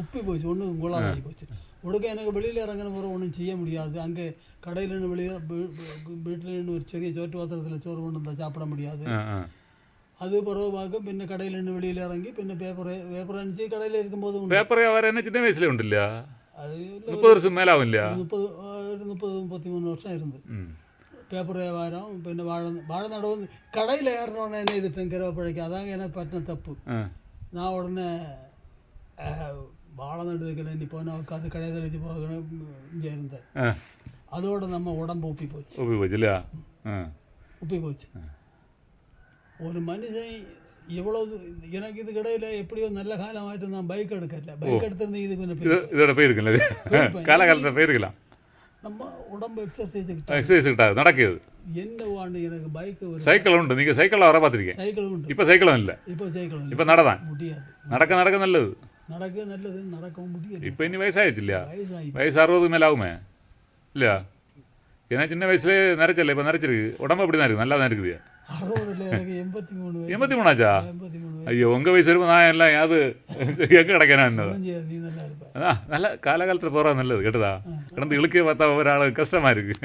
உப்பி போச்சு, ஒன்று குளாதாகி போச்சு. உடக்க எனக்கு வெளியில் இறங்கின முறை ஒன்றும் செய்ய முடியாது. அங்கே கடையில் வெளியே வீட்டில் ஒரு சிறிய சோற்று பாத்திரத்தில் சோறு கொண்டு வந்தால் சாப்பிட முடியாது. அது பிறகு பார்க்க பின்ன கடையில் நின்று வெளியில் இறங்கி பின்ன பேப்பர் அனுப்பிச்சு கடையில் இருக்கும்போது உண்டு. பேப்பர் வியாபாரம் என்ன சின்ன வயசுல உண்டு இல்லையா? அது 30 வருஷம் மேலே ஆகும் இல்லையா? 33 வருஷம் இருந்து பேப்பர் வியாபாரம். பின்ன வாழை நடவு வந்து கடையில் ஏறணுன்னு என்ன இதுட்டேன் கிரவப்பழைக்கு. அதாங்க எனக்கு பற்றின தப்பு. நான் உடனே வாழை நடு வைக்கல நீ போனால் உட்காந்து கடை தெளிச்சு போகணும் இங்கே இருந்தேன். அதோட நம்ம உடம்பு உப்பி போச்சு இல்லையா? உப்பி போச்சு. ஒரு மனுஷன் எவ்வளவு எனக்கு இது கடையில் எப்படியோ நல்ல காலமாயிட்டு நான் பைக் எடுக்கல. பைக் எடுத்திருந்தேன் இது கொஞ்சம் இதோட போயிருக்கல காலகாலத்தில் போயிருக்கலாம். நம்ம உடம்பு எக்ஸசைஸ் நடக்குது. என்ன வாண்டு எனக்கு பைக் சைக்கிள் உண்டு. நீங்கள் சைக்கிளில் வர பார்த்துருக்கேன். சைக்கிள் உண்டு. இப்போ சைக்கிளும் இல்லை. இப்போ நடதான் முடியாது. நடக்க நல்லது. நடக்கவும் முடியாது. இப்போ இனி வயசாகிடுச்சு இல்லையா? வயசு 60 மேலே ஆகுமே இல்லையா? ஏன்னா சின்ன வயசுலேயே நிறைச்சல. இப்போ நிறைச்சிருக்கு. உடம்பு அப்படி தான் இருக்குது. நல்லா தான் இருக்குது. 83 ஆச்சா? ஐயோ உங்கள் வயசு இருக்கும். நான் எல்லாம் அது எங்கே கிடைக்கணும் என்னது? அதான் நல்ல காலகாலத்தில் போகிறா நல்லது. கேட்டதா கிடந்து இழுக்கே பார்த்தா ஒரு ஆள் கஷ்டமாக இருக்குது.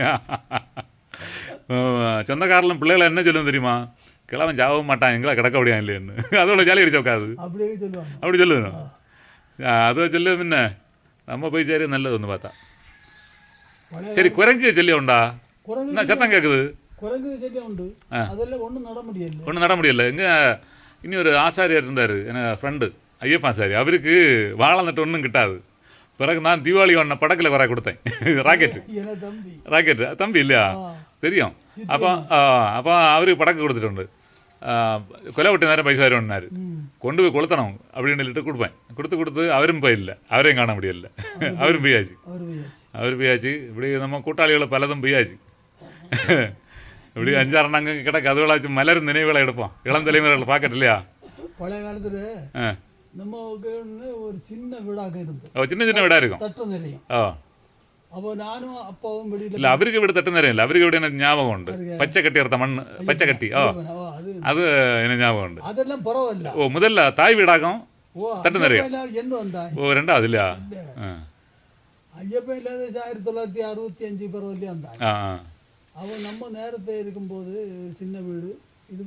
சொந்தக்காரில் பிள்ளைகளை என்ன சொல்லுவோம் தெரியுமா? கிழவன் சாகவும் மாட்டான் எங்களை கிடக்க முடியாது இல்லைன்னு. அதோட ஜாலி அடிச்சு உட்காது. அப்படி சொல்லுவேன். அதோ சொல்லு முன்ன நம்ம போய் சரி நல்லது ஒன்று பார்த்தா. சரி குறைஞ்சி செல்லியா உண்டா? என்ன சத்தம் கேட்குது? ஒன்றும் நட முடியல. எங்கே இனி ஒரு ஆசாரியார் இருந்தார் எனக்கு ஃப்ரெண்டு ஐயப்பா ஆசாரி. அவருக்கு வாழை நட்டு ஒன்றும் கிட்டாது. பிறகு நான் தீபாவளி ஒன்று படக்கில் வர கொடுத்தேன். ராக்கெட்டு தம்பி இல்லையா? தெரியும். அப்போ அவருக்கு படக்கு கொடுத்துட்டு கொலை விட்டு நேரம் பைசா வரும்னாரு. கொண்டு போய் கொளுத்தணும் அப்படின்னு சொல்லிட்டு கொடுப்பேன். கொடுத்து அவரும் போயில்லை. அவரையும் காண முடியல. அவரும் போயாச்சு. இப்படி நம்ம கூட்டாளிகளை பலதும் போயாச்சு. இப்படி 5-6 நாங்கள் கிடக்கு. அதுவளாச்சு மலர் நினைவுகளை எடுப்போம். இளம் தலைமுறைகளை பார்க்கட்டு இல்லையா? பழைய காலத்தில் நம்ம ஒரு சின்ன வீடாக இருந்தது. சின்ன வீடாக இருக்கும். தட்டு நிலையம். அப்போ நானும் அப்பாவும் வெளியில் இல்லை அவருக்கு வீடு தட்டு நிறைய இல்லை. அவருக்கு வீடு எனக்கு ஞாபகம் உண்டு. பச்சை கட்டி எடுத்த மண் பச்சை கட்டி. அது எனக்கு ஞாபகம் உண்டு. அதெல்லாம் பரவாயில்ல. முதல்ல தாய் வீடாகும் தட்டு நிறைய. ரெண்டாவது இல்லையா? ஐயப்பன் இல்லாத 1965 பரவாயில்லையா இருந்தாங்க. அவன் நம்ம நேரத்தை இருக்கும்போது சின்ன வீடு. இது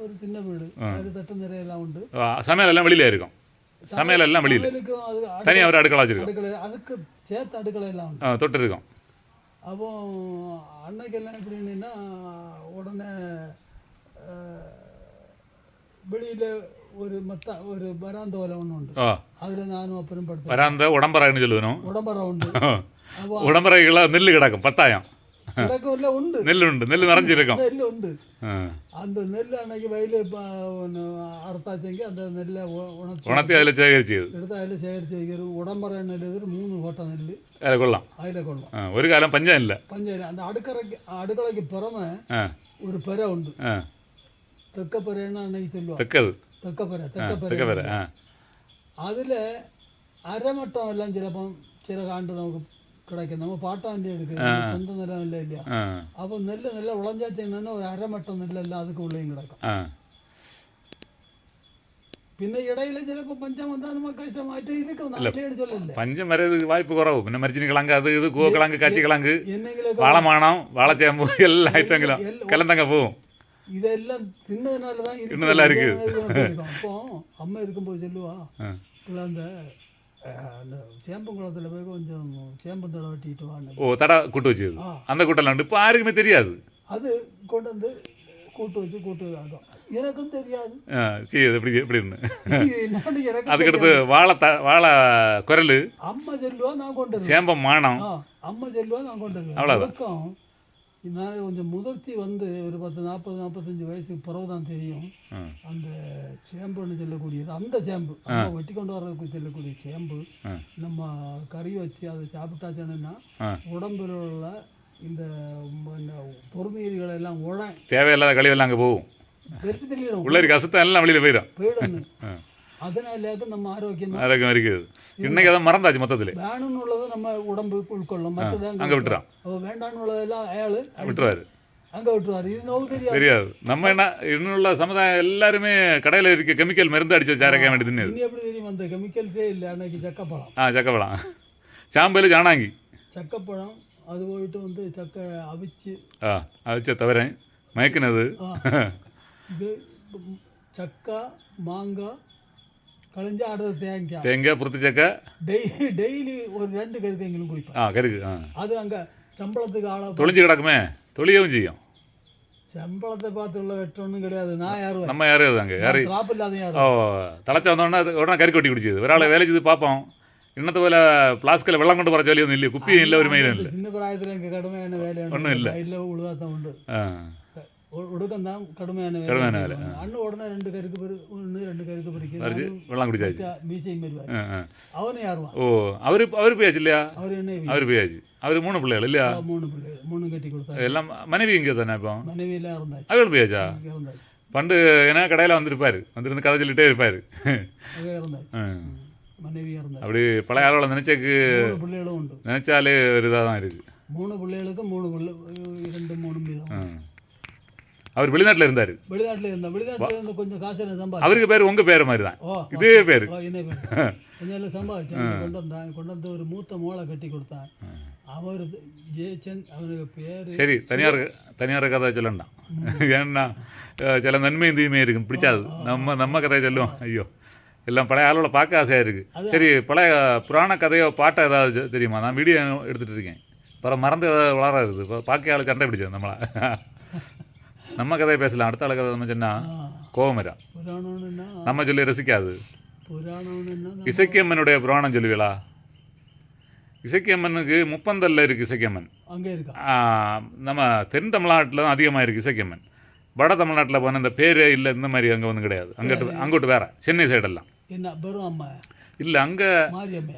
ஒரு சின்ன வீடு. அது தட்டு நிறைய எல்லாம் உண்டு. சமையல் எல்லாம் வெளியில இருக்கும். சமையல் எல்லாம் வெளியில தனியாக ஒரு அடுக்களை வச்சிருக்கோம். அதுக்கு சேர்த்து அடுக்களை எல்லாம் உண்டு. தொட்டு இருக்கும். அப்போ அன்னைக்கெல்லாம் எப்படின்னா உடனே வெளியில் ஒரு வராந்தோலை ஒன்று உண்டு. அதில் நானும் அப்புறம் படுத்து வராந்த உடம்பரான்னு சொல்லுவேன். உடம்பரா உண்டு. உடம்பரைகளாக நெல் கிடக்கும். 10,000 உண்டு. நெல் நிறைஞ்சிருக்கும். நெல் உண்டு. அந்த நெல் அன்னைக்கு வயலு அறுத்தாச்சங்க. அந்த நெல்லை உணர்த்தி அதில் சேகரிச்சு அதில் சேகரித்து வைக்கிறது. உடம்பரை நெல் 3 கோட்டை நெல் அதில் கொள்ளலாம். ஒரு காலம் பஞ்சம் இல்லை. அந்த அடுக்கலைக்கு புறமே ஒரு பெரை உண்டு. தெக்கப்பெறைன்னு அன்னைக்கு சொல்லுவாங்க. தெக்கப்பெறை. அதில் அரைமட்டம் எல்லாம் சில ஆண்டு நமக்கு கிடைக்கும். நம்ம பாட்டாண்டி எடுக்க சொந்த நிலம் இல்லை இல்லையா? அப்போ நெல் நல்லா உழைஞ்சாச்சுன்னா ஒரு அரைமட்டம் நெல் எல்லாம் அதுக்கு உள்ளேயும் கிடக்கும். പിന്നെ ഇടയിൽ ചിലപ്പോൾ പഞ്ചം വന്നാൽ നമുക്ക് കഷ്ടമായിട്ട് ഇരിക്കും. சொல்லல பஞ்சம் வரதுக்கு வாய்ப்பு குறவு. പിന്നെ മരിച്ചിന് കിളങ്ക് അത് ഇത് കൂവക്കിളങ്ക് കച്ചിക്കിളങ്ക് വാളമാണം വാളച്ചേമ്പ് എല്ലാ ഐറ്റങ്ങളും കിളന്തങ്ങ പോവും. இதெல்லாம் சின்னதுனால தான் இன்னும் நல்லா இருக்கு. அப்போ அம்மா இருக்கும்போது சொல்லுவா அந்த சேம்பங்குளத்தில் போய் கொஞ்சம் சேம்பந்தடை வெட்டிட்டு வாங்க. தடை கூட்டு வச்சு அந்த கூட்டெல்லாம் இப்போ யாருக்குமே தெரியாது. அது கொண்டு வந்து கூட்டு ஆகும். எனக்கும் தெரியாது. எப்படின்னு அதுக்கடுத்து வாழை குரல் அம்மா சொல்லுவா நான் கொண்டு சேம்பம் மானம் அம்மா சொல்லுவா நான் கொண்டு அவ்வளோதான். நான் கொஞ்சம் முதிர்ச்சி வந்து ஒரு 40-45 வயசுக்கு பிறகுதான் தெரியும் அந்த சேம்புன்னு சொல்லக்கூடியது. அந்த சேம்பு நம்ம வெட்டி கொண்டு வர்றதுக்கு சொல்லக்கூடிய சேம்பு நம்ம கறி வச்சு அதை சாப்பிட்டாச்சுன்னா உடம்புல உள்ள இந்த பொறுநீர்கள் எல்லாம் தேவையில்லாத கழிவெல்லாம் அங்கே போகும். உள்ள இருக்க அசுத்தம் எல்லாம் வெளியில் போயிடும். அதனால நம்ம ஆரோக்கியம் இருக்குது. இன்னைக்கு அதை மறந்தாச்சு மொத்தத்தில். வேணும்னு உள்ளதை நம்ம உடம்பு உட்கொள்ளும். மற்றதான் அங்கே விட்டுறான். வேண்டாம்னு உள்ளதெல்லாம் அயாளு விட்டுருவாரு. அங்கே விட்டுருவாரு. இது நமக்கு தெரியாது. நம்ம என்ன இன்னுள்ள சமுதாயம் எல்லாருமே கடையில் இருக்க கெமிக்கல் மருந்து அடிச்சு சேரக்க வேண்டியது. இனி எப்படி தெரியும் அந்த கெமிக்கல்ஸே இல்லை. அன்னைக்கு சக்கப்பழம். சக்கப்பழம் சாம்பல் ஜானாங்கி சக்கப்பழம் அது போயிட்டு வந்து சக்கை அவிச்சு அவிச்ச தவிர மயக்கினது. இது சக்கா மாங்காய் களைஞ்சு அடுத்த தேங்காய் தேங்காய் புறுத்து சக்கை டெய்லி ஒரு 2 கருக்கு எங்களும் குடிப்பேன். கருக்கு அது அங்கே சம்பளத்துக்கு தொழிஞ்சு கிடக்குமே, தொழியவும் செய்யும். சம்பளத்தை பார்த்து உள்ள வெட்டொன்னும் கிடையாது. நான் யாரும் நம்ம யாரும் அங்கே யாரும் ட்ராப் இல்லாத யாரும். தலைச்சா வந்தோடனே உடனே கறி கொட்டி குடிச்சது ஒரு ஆளை வேலை செய்து பார்ப்போம். இன்னத்தை போல பிளாஸ்கில் வெள்ளம் கொண்டு போகிற சொல்லி ஒன்றும் இல்லை, குப்பியும் இல்லை, ஒரு மயிலும் இல்லை. சின்ன பிராயத்தில் எங்கள் கடுமையான வேலை ஒன்றும் இல்லை, இல்லை உழுதாத்தான் உண்டு. ஒடுக்கம் தான் கடுமையான வேலை. அண்ணன் உடனே 2 கருக்கு 2 கருக்கு பறிக்க வெள்ளம் குடிச்சாச்சு. மீசை மாரி அவனு யாருவான். அவர் போயாச்சு இல்லையா? அவர் போயாச்சு. அவர் 3 பிள்ளைகள் இல்லையா? 3 பிள்ளைகள் 3 கட்டி கொடுத்தாரு. எல்லாம் மனைவி இங்கே தானே? இப்போ மனைவியெல்லாம் இருந்தாச்சு. அவள் போயாச்சா? பண்டு ஏன்னா கடையில் வந்திருந்து கதை சொல்லிட்டே இருப்பார். மனைவி இருந்தா அப்படி பழைய ஆளோட நினைச்சக்கு பிள்ளைகளும் உண்டு. நினைச்சாலே ஒரு இதாக தான் இருக்குது. 3 பிள்ளைகளுக்கு 3 பிள்ளை 2 3 மீதம். அவர் வெளிநாட்டில் இருந்தார். வெளிநாட்டில் இருந்த கொஞ்சம் காசு சம்பாதி. அவருக்கு பேர் உங்கள் பேர் மாதிரி தான், இதே பேர். என்ன பேர் கொஞ்சம் சம்பாதிச்சேன். கொண்டு வந்து ஒரு மூத்த மோளை கட்டி கொடுத்தான். அவர் ஜெயச்சந்த் அவருக்கு பேர். சரி, தனியார் கதை சொல்லண்டாம். ஏன்னா சில நன்மை தீமை இருக்கும், பிடிச்சாது. நம்ம கதையை சொல்லுவோம். ஐயோ, எல்லாம் பழைய ஆளோட பார்க்க ஆசையாக இருக்குது. சரி, பழைய புராண கதையோ பாட்டை ஏதாவது தெரியுமா? நான் வீடியோ எடுத்துகிட்டு இருக்கேன். அப்புறம் மறந்து ஏதாவது வளராது. இப்போ பார்க்க ஆள் சண்டை பிடிச்சது நம்மளை. நம்ம கதையை பேசலாம், அடுத்த ஆள் கதை நம்ம சொன்னால் கோபம் வரும், நம்ம சொல்லி ரசிக்காது. இசக்கியம்மனுடைய புராணம் சொல்லுவீங்களா? இசக்கியம்மனுக்கு முப்பந்தல்ல இருக்குது இசக்கியம்மன். நம்ம தென் தமிழ்நாட்டில் தான் அதிகமாக இருக்குது இசக்கியம்மன். வட தமிழ்நாட்டில் போன இந்த பேரே இல்லை, இந்த மாதிரி அங்கே ஒன்றும் கிடையாது. அங்கிட்டு வேற சென்னை சைடெல்லாம் இல்லை.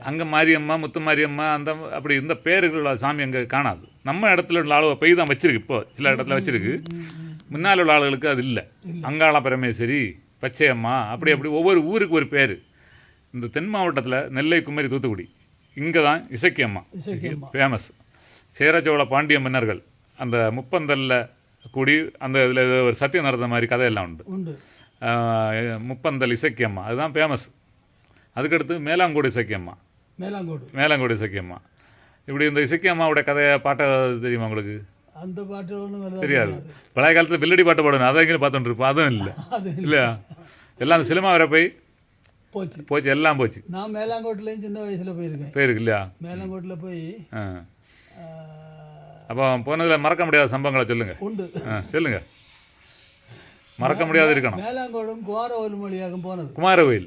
அங்கே மாரியம்மா, முத்து மாரியம்மா, அந்த அப்படி இந்த பேருக்குள்ள சாமி அங்கே காணாது. நம்ம இடத்துல உள்ள ஆளுவை பெய் தான் வச்சிருக்கு. இப்போ சில இடத்துல வச்சிருக்கு, முன்னால் உள்ள ஆளுகளுக்கு அது இல்லை. அங்காள பரமேஸ்வரி, பச்சையம்மா, அப்படி ஒவ்வொரு ஊருக்கு ஒரு பேர். இந்த தென் மாவட்டத்தில் நெல்லை, குமரி, தூத்துக்குடி, இங்கே தான் இசக்கியம்மா ஃபேமஸ். சேரச்சோழ பாண்டிய மன்னர்கள் அந்த முப்பந்தல்ல கூடி அந்த இதில் ஒரு சத்தியம் நடந்த மாதிரி கதையெல்லாம் உண்டு. முப்பந்தல் இசக்கியம்மா அதுதான் ஃபேமஸ். அதுக்கடுத்து மேலாங்கோடு இசக்கியம்மா. மேலாங்கோடு இசக்கியம்மா. இப்படி இந்த இசக்கியம்மாவோட கதையை பாட்டை தெரியுமா உங்களுக்கு? அந்த பாட்டு ஒன்றும் தெரியாது. பழைய காலத்தில் வில்லடி பாட்டு பாடணும், அதை எங்கே பார்த்துட்டு இருப்போம். அதுவும் இல்லை இல்லையா? எல்லாம் அந்த சினிமா வர போச்சு, எல்லாம் போச்சு. நான் மேலாங்கோட்டிலையும் சின்ன வயசில் போயிருக்கு இல்லையா? மேலாங்கோட்டில் போய் அப்போ போனதில் மறக்க முடியாத சம்பவங்களை சொல்லுங்க. உண்டு, சொல்லுங்க. மறக்க முடியாது இருக்கணும். மேலாங்கோடும் குமாரகோவில் மொழியாக போனது. குமாரகோவில்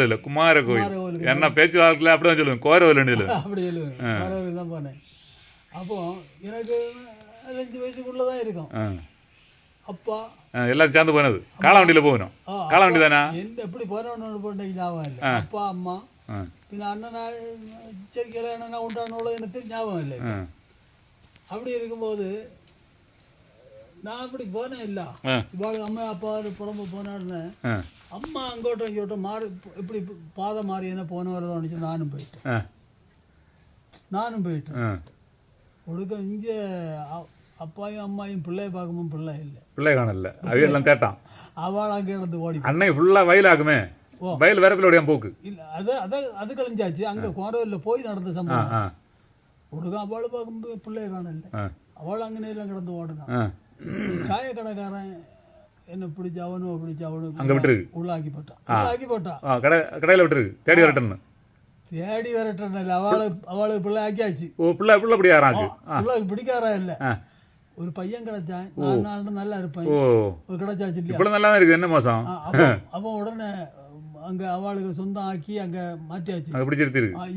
இல்லை, குமாரகோவில். என்ன பேச்சு வாழ்க்கையில் அப்படிதான் சொல்லுங்க, குமாரகோவில் சொல்லுங்க. அப்படி சொல்லுவேன், குமாரகோவில் தான் போனேன். அப்போ எனக்கு 5 வயசுக்குள்ளே தான் இருக்கும். அப்பா எல்லாம் சேர்ந்து போனது காலாவண்டியில் போகணும். காலாவண்டி தானே? எப்படி போனோன்னு போட்டு ஞாபகம் இல்லை. அப்பா அம்மா பின்ன அண்ணனா சரிக்கையில் அண்ணனா உண்டானோட எனக்கு ஞாபகம் இல்லை. அப்படி இருக்கும்போது நான் அப்படி போனேன். இல்லை இவாள் அம்மா அப்பா புறம்பு போனான்னு அம்மா அங்கோட்டம் இங்கோட்டம் மாறி இப்படி பாதை மாறி என்ன போன வரதோ நினச்சி நானும் போயிட்டேன். ஒடுக்க இங்கே அப்பாயும் அம்மாயும் பிள்ளைய பார்க்கும்போது பிள்ளை காணல. அவையெல்லாம் தேட்டான். அவள் அங்கே இருந்து ஓடி அன்னை ஃபுல்லாக வயலாகுமே, வயல் வேற பிள்ளையோட போக்கு இல்லை. அது கழிஞ்சாச்சு. அங்கே கோரவரில் போய் நடந்த சம்பவம். ஒடுக்க அவளை பார்க்கும்போது பிள்ளைய காணல. அவள் அங்கே நேரில் கிடந்து ஓடுனான். சாய கடைக்காரன் என்ன பிடிச்ச அவனுக்கு அங்கே விட்டுருக்கு, உள்ளாக்கி போட்டான். கடையில் விட்டுருக்கு. தேடி வரட்டுன்னு இல்லை, அவளுக்கு பிள்ளை ஆக்கியாச்சு. பிள்ளை பிடிக்காராங்க, பிள்ளைக்கு பிடிக்காரா இல்லை. ஒரு பையன் கிடைச்சான். நான் நல்லா இருப்பேன். ஒரு கிடைச்சாச்சு இல்லையா? இப்போ நல்லா இருக்கு. என்ன மாதம் அப்போ உடனே அங்கே அவளுக்கு சொந்தம் ஆக்கி அங்கே மாற்றியாச்சு.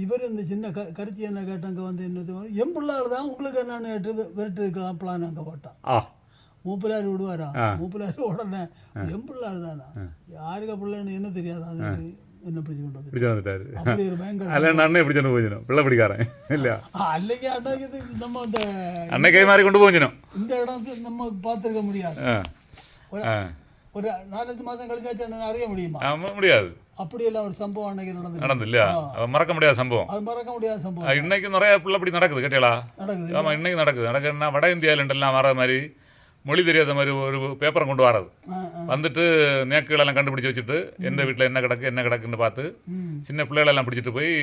இவர் இந்த சின்ன கரிச்சி என்ன கேட்டு அங்கே வந்து என்னது என் பிள்ளைகள் தான் உங்களுக்கு என்னன்னு கேட்டு விரட்டு பிளான் அங்கே போட்டான். மூப்பிலார் விடுவாரா? மூப்பிலார் உடனே என் பிள்ளைகள் தானா, யாருக்கு பிள்ளைன்னு என்ன தெரியாதான் என்ன பிடிச்சு கொண்டு வந்துட்டாரு. அப்படி ஒரு பயங்கர பிள்ளை பிடிக்காரன் இல்லையா? அல்லைக்கு அன்னைக்கு நம்ம இந்த அன்னைக்கை மாதிரி கொண்டு போஞ்சிடும். இந்த இடம் நம்ம பார்த்துருக்க முடியாது. ஒரு 4-5 மாதம் கழிச்சாச்சு அறிய முடியுமா? முடியாது. அப்படியெல்லாம் ஒரு சம்பவம் அன்னைக்கு நடந்து இல்லையா? மறக்க முடியாத சம்பவம். அது மறக்க முடியாத சம்பவம். இன்னைக்கு நிறைய பிள்ளை அப்படி நடக்குது. கேட்டீங்களா? நடக்குது. ஆமாம், இன்னைக்கு நடக்குதுன்னா வட இந்தியாவிலெல்லாம் வர மாதிரி மொழி தெரியாத மாதிரி ஒரு பேப்பரை கொண்டு வர்றது. வந்துட்டு நேக்குகளெல்லாம் கண்டுபிடிச்சி வச்சுட்டு எந்த வீட்டில் என்ன கிடக்குன்னு பார்த்து சின்ன பிள்ளைகளெல்லாம் பிடிச்சிட்டு போய்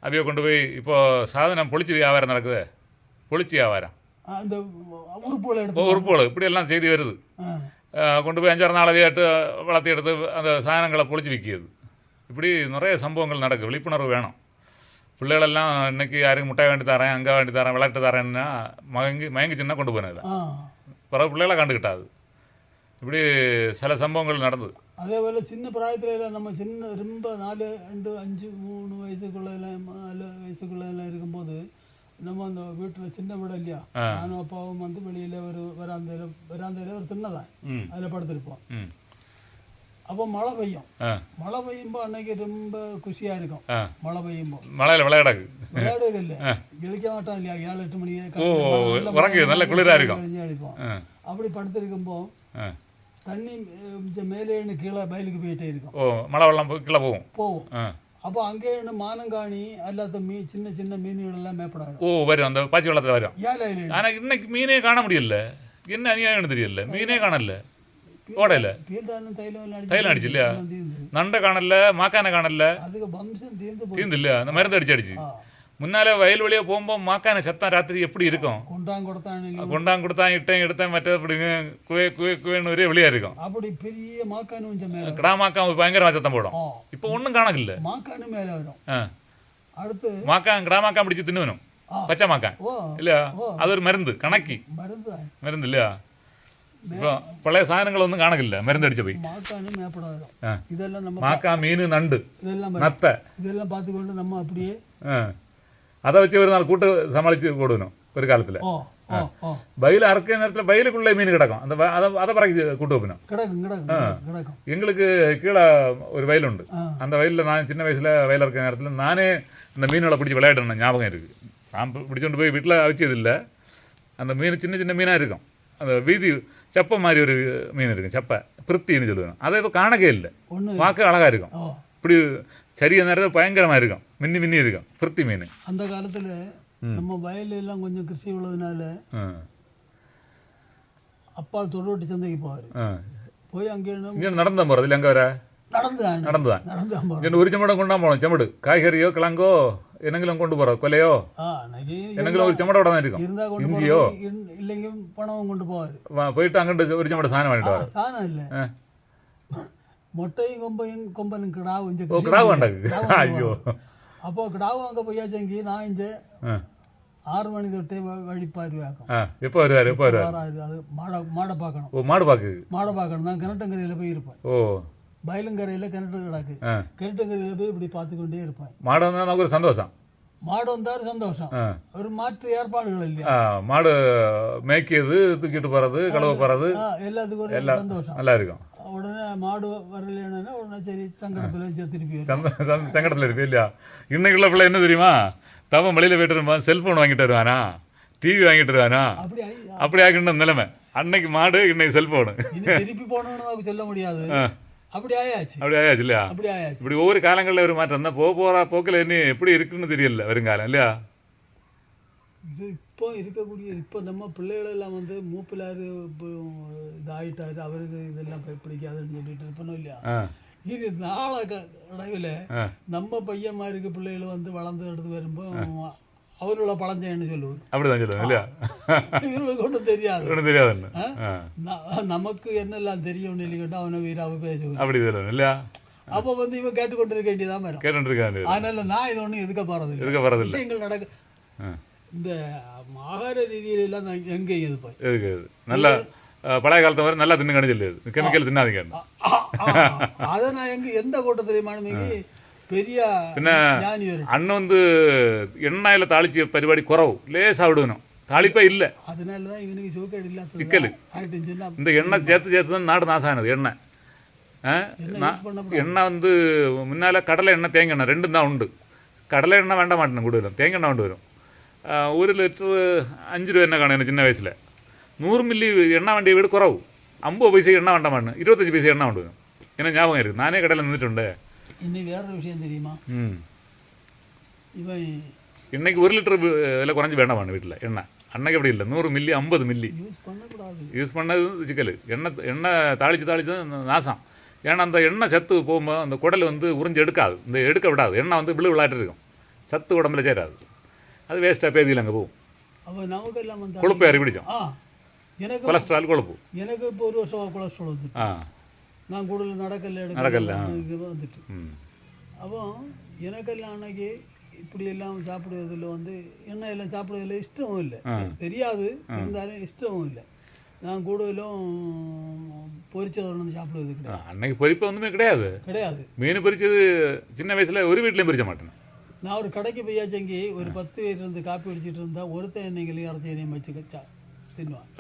அவைய கொண்டு போய் இப்போ சாதனம் பொளிச்சு வியாபாரம் நடக்குது. பொளிச்சு வியாபாரம், உறுப்புகள் இப்படி எல்லாம் செய்தி வருது. கொண்டு போய் 5-6 நாளாகட்டு வளர்த்தி எடுத்து அந்த சாதனங்களை பொழிச்சு விற்கிது. இப்படி நிறைய சம்பவங்கள் நடக்குது. விழிப்புணர்வு வேணும். பிள்ளைகளெல்லாம் இன்றைக்கி யாருக்கு முட்டாய் வேண்டி தரேன், அங்கே வேண்டி தரேன், விளையாட்டு தரேன்னா மயங்கிச்சுன்னா கொண்டு போனது பிறகு பிள்ளைகளை கண்டுக்கிட்டாது. இப்படி சில சம்பவங்கள் நடந்தது. அதே போல் சின்ன பிராயத்தில் நம்ம ரொம்ப 4, 2, 5, 3 வயசுக்குள்ளெல்லாம் 4 வயசுக்குள்ளெல்லாம் இருக்கும்போது நம்ம அந்த வீட்டில் சின்ன வீடு இல்லையா, நானும் அப்பாவும் வந்து வெளியில் ஒரு வராந்தையில் ஒரு திண்ணதான் அதில் படுத்திருப்போம். அப்போ மழை பெய்யும்போது அன்னைக்கு ரொம்ப குஷியாக இருக்கும். மழை பெய்யும்போது மழையில் விளையாடுறது இல்லை, இழிக்க மாட்டோம் இல்லையா, 7-8 மணிக்கு நல்ல குளிராக இருக்கும் அடிப்போம். அப்படி படுத்திருக்கும்போ தண்ணி மேலே கீழே வயலுக்கு போயிட்டே இருக்கும். மழை வெள்ளம் கீழே போகும். அப்போ அங்கே மானங்காணி அல்லாத சின்ன சின்ன மீன்கள் எல்லாம் மேப்படாது. வரும், அந்த பாய்ச்சி வெள்ளத்தில் வரும். ஆனால் இன்னைக்கு மீனே காண முடியல. என்ன அநியாயம்னு தெரியல, மீனே காணல. ஓடையில தைலம் அடிச்சு இல்லையா, நண்டை காணல, மாக்கானை காணல, அதுக்கு வம்சம் தீர்ந்து இல்லையா, அந்த மருந்து அடிச்சு முன்னாலே வயல் வழியாக போகும்போது மாக்கான சத்தம் ராத்திரி எப்படி இருக்கும், கொண்டாங்க கொடுத்தான் இட்டேன் எடுத்தேன் மற்ற அப்படிங்க குவேன்னு ஒரே வெளியாக இருக்கும். அப்படி பெரிய மாக்கானு கிடா மாக்கா பயங்கரமாக சத்தம் போடும். இப்போ ஒன்றும் காணல, மாக்கானு மேலே வரும். அடுத்து மாக்கான் கிடா மாக்கா பிடிச்சி தின்னுவனும், பச்சை மாக்கான் இல்லையா, அது ஒரு மருந்து கணக்கி மருந்து இல்லையா. இப்போ பழைய சாதனங்கள் ஒன்றும் காணக்கில்ல, மருந்து அடிச்ச போய் மாக்கா மீன் நண்டு நத்தை இதெல்லாம் பார்த்துக்கொண்டு நம்ம அப்படியே அதை வச்சு ஒரு நாள் கூட்டு சமாளித்து போடணும். ஒரு காலத்தில் பயில அறுக்கிற நேரத்தில் பயிலுக்குள்ளே மீன் கிடக்கும், அந்த அதை பறக்கி கூட்டு வைக்கணும். எங்களுக்கு கீழே ஒரு வயல் உண்டு. அந்த வயலில் நான் சின்ன வயசில் வயல் இருக்கிற நேரத்தில் நானே இந்த மீன்களை பிடிச்சி விளையாடணும் ஞாபகம் இருக்குது. நான் பிடிச்சோண்டு போய் வீட்டில் அவிச்சது இல்லை. அந்த மீன் சின்ன சின்ன மீனாக இருக்கும். அந்த வீதி செப்பை மாதிரி ஒரு மீன் இருக்கும், செப்பை பிருத்தின்னு சொல்லுவேன். அதை இப்போ காணக்கே இல்லை, பார்க்க அழகாக இருக்கும். இப்படி சரிய நேரத்தில் பயங்கரமாக இருக்கும், மின்னி மின்னி இருக்கும் பிருத்தி மீன். அந்த காலத்தில் நம்ம வயலெல்லாம் கொஞ்சம் கிருஷி உள்ளதுனால அப்பா தொடுவட்டி சந்தைக்கு போவார். போய் அங்கே நடந்து போகிறது இல்லை, அங்கே வர நடந்துதான் இங்கே ஒரு செம்மடம் கொண்டா போகணும். செம்மடு காய்கறியோ கிழங்கோ என்னங்களும் கொண்டு போகிறோம், கொலையோ என்னங்களும் ஒரு செம்மடோட தான் இருக்கும். இஞ்சியோ இல்லைங்க பணமும் கொண்டு போவார். போயிட்டு அங்கிட்டு ஒரு செம்மட சாணம் வாங்கிட்டு வர. சாணம் இல்லை, மொட்டையும் கொம்பனும் கிடாவும் கிடாவு வேண்டாங்க. ஐயோ, அப்போ கிடாவும் அங்கே போயாச்சங்கி நான் இங்கே 6 மணி தொட்டே வழிப்பாரு வாக்கம். எப்போ வருவார்? எப்போ வருவார்? அது மாடை பார்க்கணும். மாடு பார்க்கணும். நான் கிணட்டங்கரையில் போய் இருப்பேன். வயலுங்கரையில் கிணட்டு கிடக்கு, கிணட்டங்கரையில் போய் இப்படி பார்த்து கொண்டே இருப்பேன். மாடு வந்தால் நமக்கு ஒரு சந்தோஷம். மாடு வந்தாரு சந்தோஷம். ஒரு மாற்று ஏற்பாடுகள் இல்லையா, மாடு மேய்க்கிறது, தூக்கிட்டு போகிறது, கழுவ போகிறது, எல்லாத்துக்கும் ஒரு சந்தோஷம் நல்லா இருக்கும். உடனே மாடு வரலன்னா உடனே சரி சங்கடத்தில் திருப்பி சங்கடத்தில் இருப்பேன் இல்லையா. இன்னைக்குள்ள பிள்ளை என்ன தெரியுமா, தவன் வெளியில் போயிட்டு இருப்பான், செல்ஃபோன் வாங்கிட்டு வருவானா, டிவி வாங்கிட்டு வருவானா, அப்படி ஆகின்ற நிலைமை. அன்னைக்கு மாடு, இன்னைக்கு செல்ஃபோனு. திருப்பி போனோம்னு சொல்ல முடியாது. அப்படி ஆயாச்சு இல்லையா. இப்படி ஒவ்வொரு காலங்களில் ஒரு மாற்றம் தான். போகிற போக்கில் என்ன எப்படி இருக்குன்னு தெரியல வருங்காலம் இல்லையா. இது இப்போ இருக்கக்கூடிய இப்போ நம்ம பிள்ளைகள் எல்லாம் வந்து மூப்பிலாரு இதாகிட்டாரு, அவருக்கு இதெல்லாம் பிடிக்காதுன்னு சொல்லிட்டு இருப்போம் இல்லையா. இது நாளை கடைவில் நம்ம பையன்மாருக்கு பிள்ளைகள் வந்து வளர்ந்து எடுத்து வரும்போது அவரோட பழஞ்சேன்னு சொல்லுவார். அப்படிதான் சொல்லுவாங்க இல்லையா. இவங்களுக்கு ஒன்றும் தெரியாது. நமக்கு என்னெல்லாம் தெரியும்னு இல்லைக்கிட்ட அவனை வீராவை பேசுவாங்க. அப்படி சொல்லுவாங்க இல்லையா. அப்போ வந்து இவன் கேட்டுக்கொண்டு இருக்க வேண்டியதான் வரும். கேட்டுருக்காங்க. அதனால நான் இது ஒன்றும் எதுக்க போகிறது விஷயங்கள் நடக்கு. இந்த ஆகார ரீதியில எல்லாம் எங்கேயும் எதுக்கு நல்ல பழைய காலத்தை வரை நல்லா தின்னு சொல்லுது, கெமிக்கல் தின்னாதீங்க. அதை நான் எந்த கூட்டத்திலேயுமே பெரிய அண்ணன் வந்து எண்ணெயில் தாளிச்ச பரிபாடி குறவு லேசாக விடணும், தாளிப்பே இல்லை. அதனால தான் இவனுக்கு சோக்கேடு இல்லை சிக்கல். இந்த எண்ணெய் சேர்த்து தான் நாடு நாசானது. எண்ணெய் எண்ணெய் வந்து முன்னால் கடலை எண்ணெய், தேங்காய் எண்ணெய் ரெண்டும் தான் உண்டு. கடலை எண்ணெய் வேண்டாம் மாட்டேன், கூட வரும். தேங்காய் எண்ணெய் கொண்டு வரும். 1 லிட்டரு 5 ரூபா எண்ணெய் காணும். சின்ன வயசில் 100 மில்லி எண்ணெய் வண்டியை விட குறவு. 50 பைசா எண்ணெய் வேண்டாம் மாட்டேன், 25 பைசா எண்ணெய் கொண்டு வரும். எனக்கு ஞாபகம் இருக்குது, நானே கடையில் நின்றுட்டு. இன்னைக்கு வேற ஒரு விஷயம் தெரியுமா, இவன் இன்னைக்கு 1 லிட்டர் விலை குறைஞ்சி வேண்டாம் வீட்டில் எண்ணெய். அன்னைக்கு அப்படி இல்லை, 100 மில்லி 50 மில்லி யூஸ் பண்ணது சிக்கல். எண்ணெய் தாளித்து நாசம். ஏன்னா அந்த எண்ணெய் சத்து போகும்போது அந்த குடல் வந்து உறிஞ்சு எடுக்காது, இந்த எடுக்க விடாது. எண்ணெய் வந்து விளையாட்டு இருக்கும், சத்து உடம்புல சேராது. அது வேஸ்ட்டாக பேதியில் அங்கே போகும். அப்போ நமக்கெல்லாம் வந்து கொழுப்பு ஏறி பிடிச்சோம். எனக்கு கொலஸ்ட்ரால் கொழுப்பு. எனக்கு இப்போ ஒரு வருஷமாக கொலஸ்ட்ரால் வந்துட்டு நான் கூடுதல் நடக்கல வந்துட்டு. அப்போ எனக்கெல்லாம் அன்னைக்கு இப்படி எல்லாம் சாப்பிடுவதில் வந்து எண்ணெய் எல்லாம் சாப்பிடுவதில் இஷ்டமும் இல்லை, தெரியாது, இருந்தாலும் இஷ்டமும் இல்லை. நான் கூடுதலும் பொரிச்சதை வந்து சாப்பிடுவது கிடையாது. அன்னைக்கு பொரிப்பு ஒன்றுமே கிடையாது. மீன் பொரிச்சது சின்ன வயசில் ஒரு வீட்லேயும் பொரிச்ச மாட்டேன். நான் ஒரு கடைக்கு போயாச்சங்கி ஒரு 10 பேர் இருந்து காப்பி அடிச்சுட்டு இருந்தால் ஒருத்தன் எண்ணெய்களையும் அரைச்சி எண்ணெயும் வச்சு தின்னுவான்.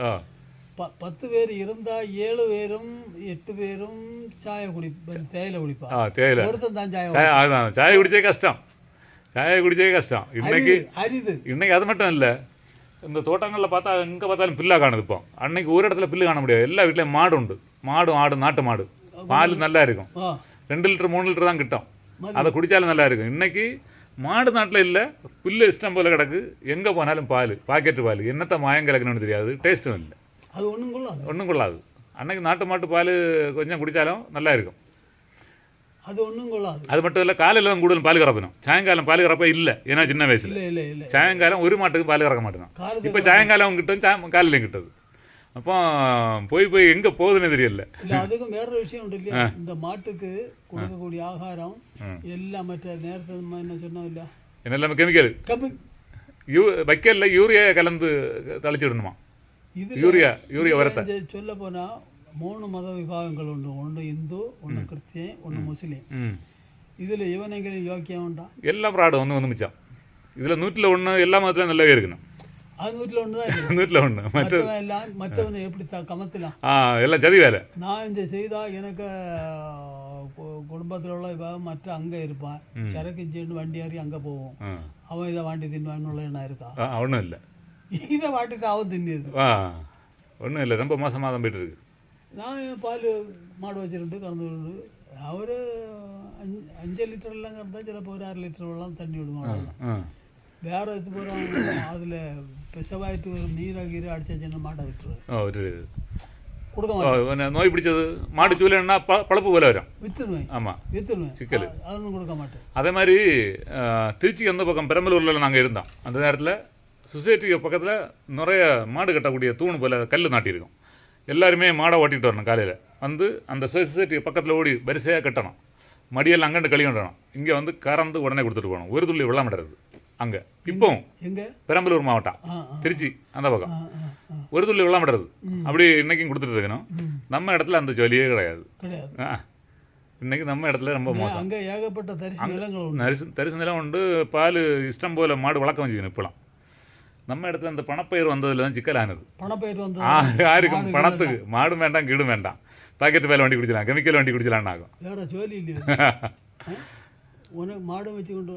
10 பேர் இருந்தால் 7 பேரும் 8 பேரும் சாயை தேயிலை குடிப்பா. ஒருத்தன் தான் சாயை குடிச்சே கஷ்டம். இன்னைக்கு அது மட்டும் இல்லை, இந்த தோட்டங்களில் பார்த்தா எங்கே பார்த்தாலும் பில்லா காணுது. இப்போ அன்னைக்கு ஒரு இடத்துல பில்லு காண முடியாது. எல்லா வீட்லேயும் மாடு உண்டு. மாடும் ஆடு, நாட்டு மாடு. பால் நல்லா இருக்கும். 2 லிட்டர் 3 லிட்டர் தான் கிட்டும். அதை குடித்தாலும் நல்லா இருக்கும். இன்னைக்கு மாடு நாட்டில் இல்லை, புல்லு இஷ்டம் போல் கிடக்கு. எங்கே போனாலும் பால், பாக்கெட்டு பால். என்னத்தை மாயம் கலக்கணும்னு தெரியாது, டேஸ்ட்டும் இல்லை. அது ஒன்றும் கொள்ளாது. அன்னைக்கு நாட்டு மாட்டு பால் கொஞ்சம் குடித்தாலும் நல்லா இருக்கும். அது ஒன்றும் கொள்ளாது. அது மட்டும் இல்லை, காலையில் தான் கூடுதல் பால் கறப்பணும். சாயங்காலம் பால் கறப்ப இல்லை. ஏன்னா சின்ன வயசில் சாயங்காலம் ஒரு மாட்டுக்கு பால் கறக்க மாட்டேன். இப்போ சாயங்காலம் கிட்டும், காலையிலையும் கிட்டது. அப்போ போய் எங்கே போகுதுன்னு தெரியல. இல்லை, அதுக்கும் வேற விஷயம் உண்டு இல்லையா, இந்த மாட்டுக்கு கொடுக்கக்கூடிய ஆகாரம் எல்லாம் மற்ற நேரத்தை என்ன சொன்னோம் இல்லையா, எல்லாமே கெமிக்கல். வைக்கல யூரியா கலந்து தளிச்சு விடணுமா? யூரியா வரத்தை சொல்ல போனால் 3 மத விபாகங்கள் உண்டு. ஒன்று இந்து, ஒன்று கிறிஸ்டியன், ஒன்று முஸ்லீம். இதில் இவனைங்களும் யோக்கியம் உண்டா? எல்லாம் ப்ராடு வந்து மிச்சம். இதில் 101 எல்லா மதத்துலையும் நல்லாவே இருக்கணும். அது 101 தான். 101 மற்றவனை எப்படி கமத்தலாம்? எல்லாம் சதி வேலை. நான் இந்த செய்தால் எனக்கு குடும்பத்தில் உள்ள மற்ற அங்கே இருப்பான், சரக்கு சேர்ந்து வண்டி ஏறி அங்கே போவோம், அவன் இதை வாண்டி தின்வான்னு என்ன இருக்கான்? ஒன்றும் இல்லை, இதை வாட்டிட்டு அவன் தின்னியது ஒன்றும் இல்லை. ரொம்ப மோசமாக தான் போயிட்டு இருக்கு. நான் பால் மாடு வச்சுருந்து கறந்து விடுறது. அவர் 5 லிட்டர்லாம் கறந்தால் சிலப்போ ஒரு 6 லிட்டர்லாம் தண்ணி விடுவாங்க. வேற இது போகிறோம், அதில் பெசவாயிட்டு ஒரு நீரை அடித்த சின்ன மாட்டை விட்டுருவேன். கொடுக்க மாட்டேன். நோய் பிடிச்சது மாடு சூழல்னா பழப்பு போல வரும், விற்றுடுவேன். ஆமாம், விற்றுடுவேன். சிக்கல். அதுவும் கொடுக்க மாட்டேன். அதே மாதிரி திருச்சி அந்த பக்கம் பெரம்பலூரில் நாங்கள் இருந்தோம். அந்த நேரத்தில் சொசைட்டிக்கு பக்கத்தில் நிறைய மாடு கட்டக்கூடிய தூண் போல் கல் நாட்டியிருக்கோம். எல்லாருமே மாடை ஓட்டிகிட்டு வரணும். காலையில் வந்து அந்த சொசைட்டி பக்கத்தில் ஓடி வரிசையாக கட்டணும். மடியெல்லாம் அங்கேண்டு கழுவி விடணும். இங்கே வந்து கறந்து உடனே கொடுத்துட்டு போகணும். ஒரு துள்ளி வெள்ளம் விடுறது அங்கே. இப்போவும் எங்கே? பெரம்பலூர் மாவட்டம், திருச்சி அந்த பக்கம் ஒரு துள்ளி வெள்ளம் விடுறது அப்படி இன்றைக்கும் கொடுத்துட்டு இருக்கணும். நம்ம இடத்துல அந்த ஜொலியே கிடையாது. இன்றைக்கி நம்ம இடத்துல ரொம்ப மோசம். அங்கே ஏகப்பட்ட தரிசு நிலம் உண்டு. பால் இஷ்டம் போல் மாடு வளர்க்க வச்சுக்கணும். இப்போலாம் நம்ம இடத்துல இந்த பணப்பயிர் வந்ததுல தான் சிக்கலானது. பணப்பயிர் வந்து யாருக்கும் பணத்துக்கு மாடு வேண்டாம், கீடு வேண்டாம், பாக்கெட்டு பால் வண்டி குடிச்சலாம், கெமிக்கல் வண்டி குடிச்சலான்னு ஆகும். வேற ஜோலி இல்லையா உனக்கு? மாடு வச்சு கொண்டு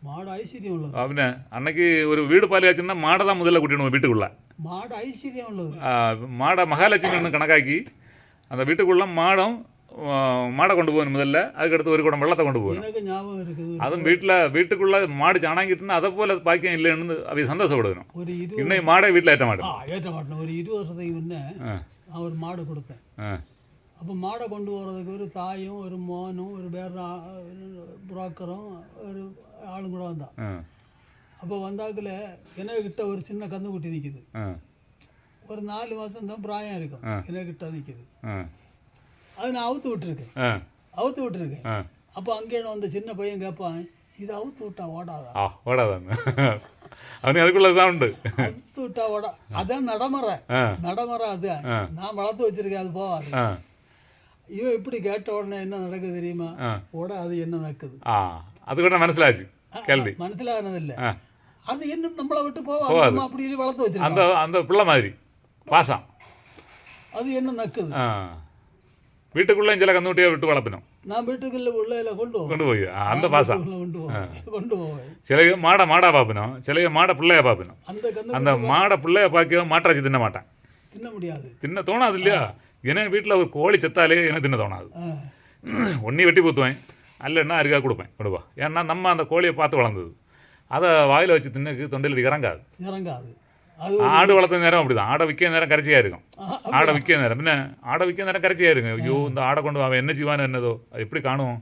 மாடு ஐஸ்வர்யம் உள்ளது. அப்படின்னா அன்னைக்கு ஒரு வீடு பால் ஆச்சுன்னா மாடை தான் முதல்ல கூட்டிடணும் வீட்டுக்குள்ள. மாடு ஐஸ்வர்யம் உள்ளது. மாடை மகாலட்சுமின்னு கணக்காக்கி அந்த வீட்டுக்குள்ள மாடை கொண்டு போகணும் முதல்ல. அதுக்கடுத்து ஒரு குடம் வெள்ளத்தை கொண்டு போகணும். எனக்கு ஞாபகம் இருக்குது. அதுவும் வீட்டுக்குள்ள மாடு சாணாங்கிட்டுன்னு அதை போல பாக்கியம் இல்லைன்னு அவங்க சந்தோஷப்படுவேன். ஒரு இன்னும் மாடை வீட்டில் ஏற்ற மாட்டேன். ஒரு 20 வருஷத்துக்கு முன்னே நான் ஒரு மாடு கொடுத்தேன். அப்போ மாடை கொண்டு போகிறதுக்கு ஒரு தாயும் ஒரு மோனும் ஒரு வேற புரோக்கரும் ஒரு ஆளும் கூட வந்தான். அப்போ வந்தாக்கில் கிட்ட ஒரு சின்ன கந்துக்குட்டி நிற்கிது. ஒரு 4 மாதம் தான் பிராயம் இருக்கும். கிட்ட நிற்கிது. அது நான் அவுத்து விட்டுருக்கேன். அப்போ அங்கே வந்து சின்ன பையன் கேட்பான், இது அவுத்து விட்டா ஓடாதான் அவனு அதுக்குள்ளதான் உண்டு. அவுத்து விட்டா ஓடா, அதான் நடைமுறை. அது நான் வளர்த்து வச்சிருக்கேன், அது போகாது. இவன் இப்படி கேட்ட உடனே என்ன நடக்குது தெரியுமா? அது என்ன நடக்குது அது கூட மனசிலாச்சு. கேள்வி மனசிலானதில்லை. அது என்ன நம்மளை விட்டு போவாது. அப்படி வளர்த்து வச்சிருக்கேன். அந்த பிள்ளை மாதிரி பாசம். அது என்ன நக்குது? வீட்டுக்குள்ள சில கந்துக்குட்டியை விட்டு வளர்ப்பினோம். நான் வீட்டுக்குள்ள உள்ள கொண்டு போய் அந்த பாசம் கொண்டு போவேன். சில மாடை பார்ப்பினோம், சில மாடை பிள்ளைய பார்ப்பினோம். அந்த மாடை பிள்ளைய பார்க்க மாட்டாச்சு தின்ன மாட்டேன். தின்ன முடியாது, தின்ன தோணாது இல்லையா? எனக்கு வீட்டில் ஒரு கோழி செத்தாலே எனக்கு தின்ன தோணாது. ஒன்றி வெட்டி ஊற்றுவேன், அல்லன்னா அருகா கொடுப்பேன் கொடுப்பா. ஏன்னா நம்ம அந்த கோழியை பார்த்து வளர்ந்தது. அதை வாயில் வச்சு தின்னுக்கு தொண்டையில் இறங்காது. ஆடு வளர்த்த நேரம் அப்படிதான். ஆடை விற்க நேரம் கரைச்சியாக இருக்கும். ஆடை விற்க நேரம் ஆடை விற்க நேரம் கரைச்சியாக இருக்கும். ஐயோ இந்த ஆடை கொண்டு அவன் என்ன செய்வான்னு என்னதோ அது எப்படி காணும்,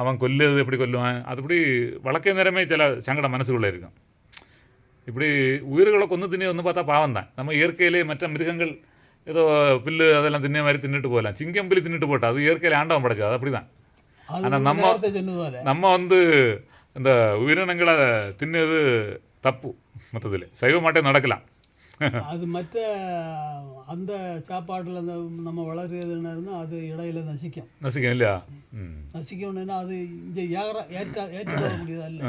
அவன் கொல்லுறது எப்படி கொல்லுவான், அதுபடி வளர்க்க நேரமே சில சங்கடம் மனசுக்குள்ளே இருக்கும். இப்படி உயிர்களை கொண்டு தின்னி வந்து பார்த்தா பாவம் தான். நம்ம இயற்கையிலே மற்ற மிருகங்கள் ஏதோ புல்லு அதெல்லாம் தின்ன மாதிரி தின்னுட்டு போகலாம். சிங்கம் புலி தின்னுட்டு போட்டா அது இயற்கையில் ஆண்டவன் படைச்சது, அது அப்படி தான். ஆனால் நம்ம வந்து இந்த உயிரினங்களை தின்னது தப்பு. மொத்தத்தில் சைவ மாட்டே நடக்கலாம். அது மற்ற அந்த சாப்பாட்டில் அந்த நம்ம வளர்றதுன்னா இருந்தால் அது இடையில நசிக்கும் இல்லையா? நசிக்கணும்னா அது இங்கே ஏற்றுக்கொள்ள முடியாதா இல்லை.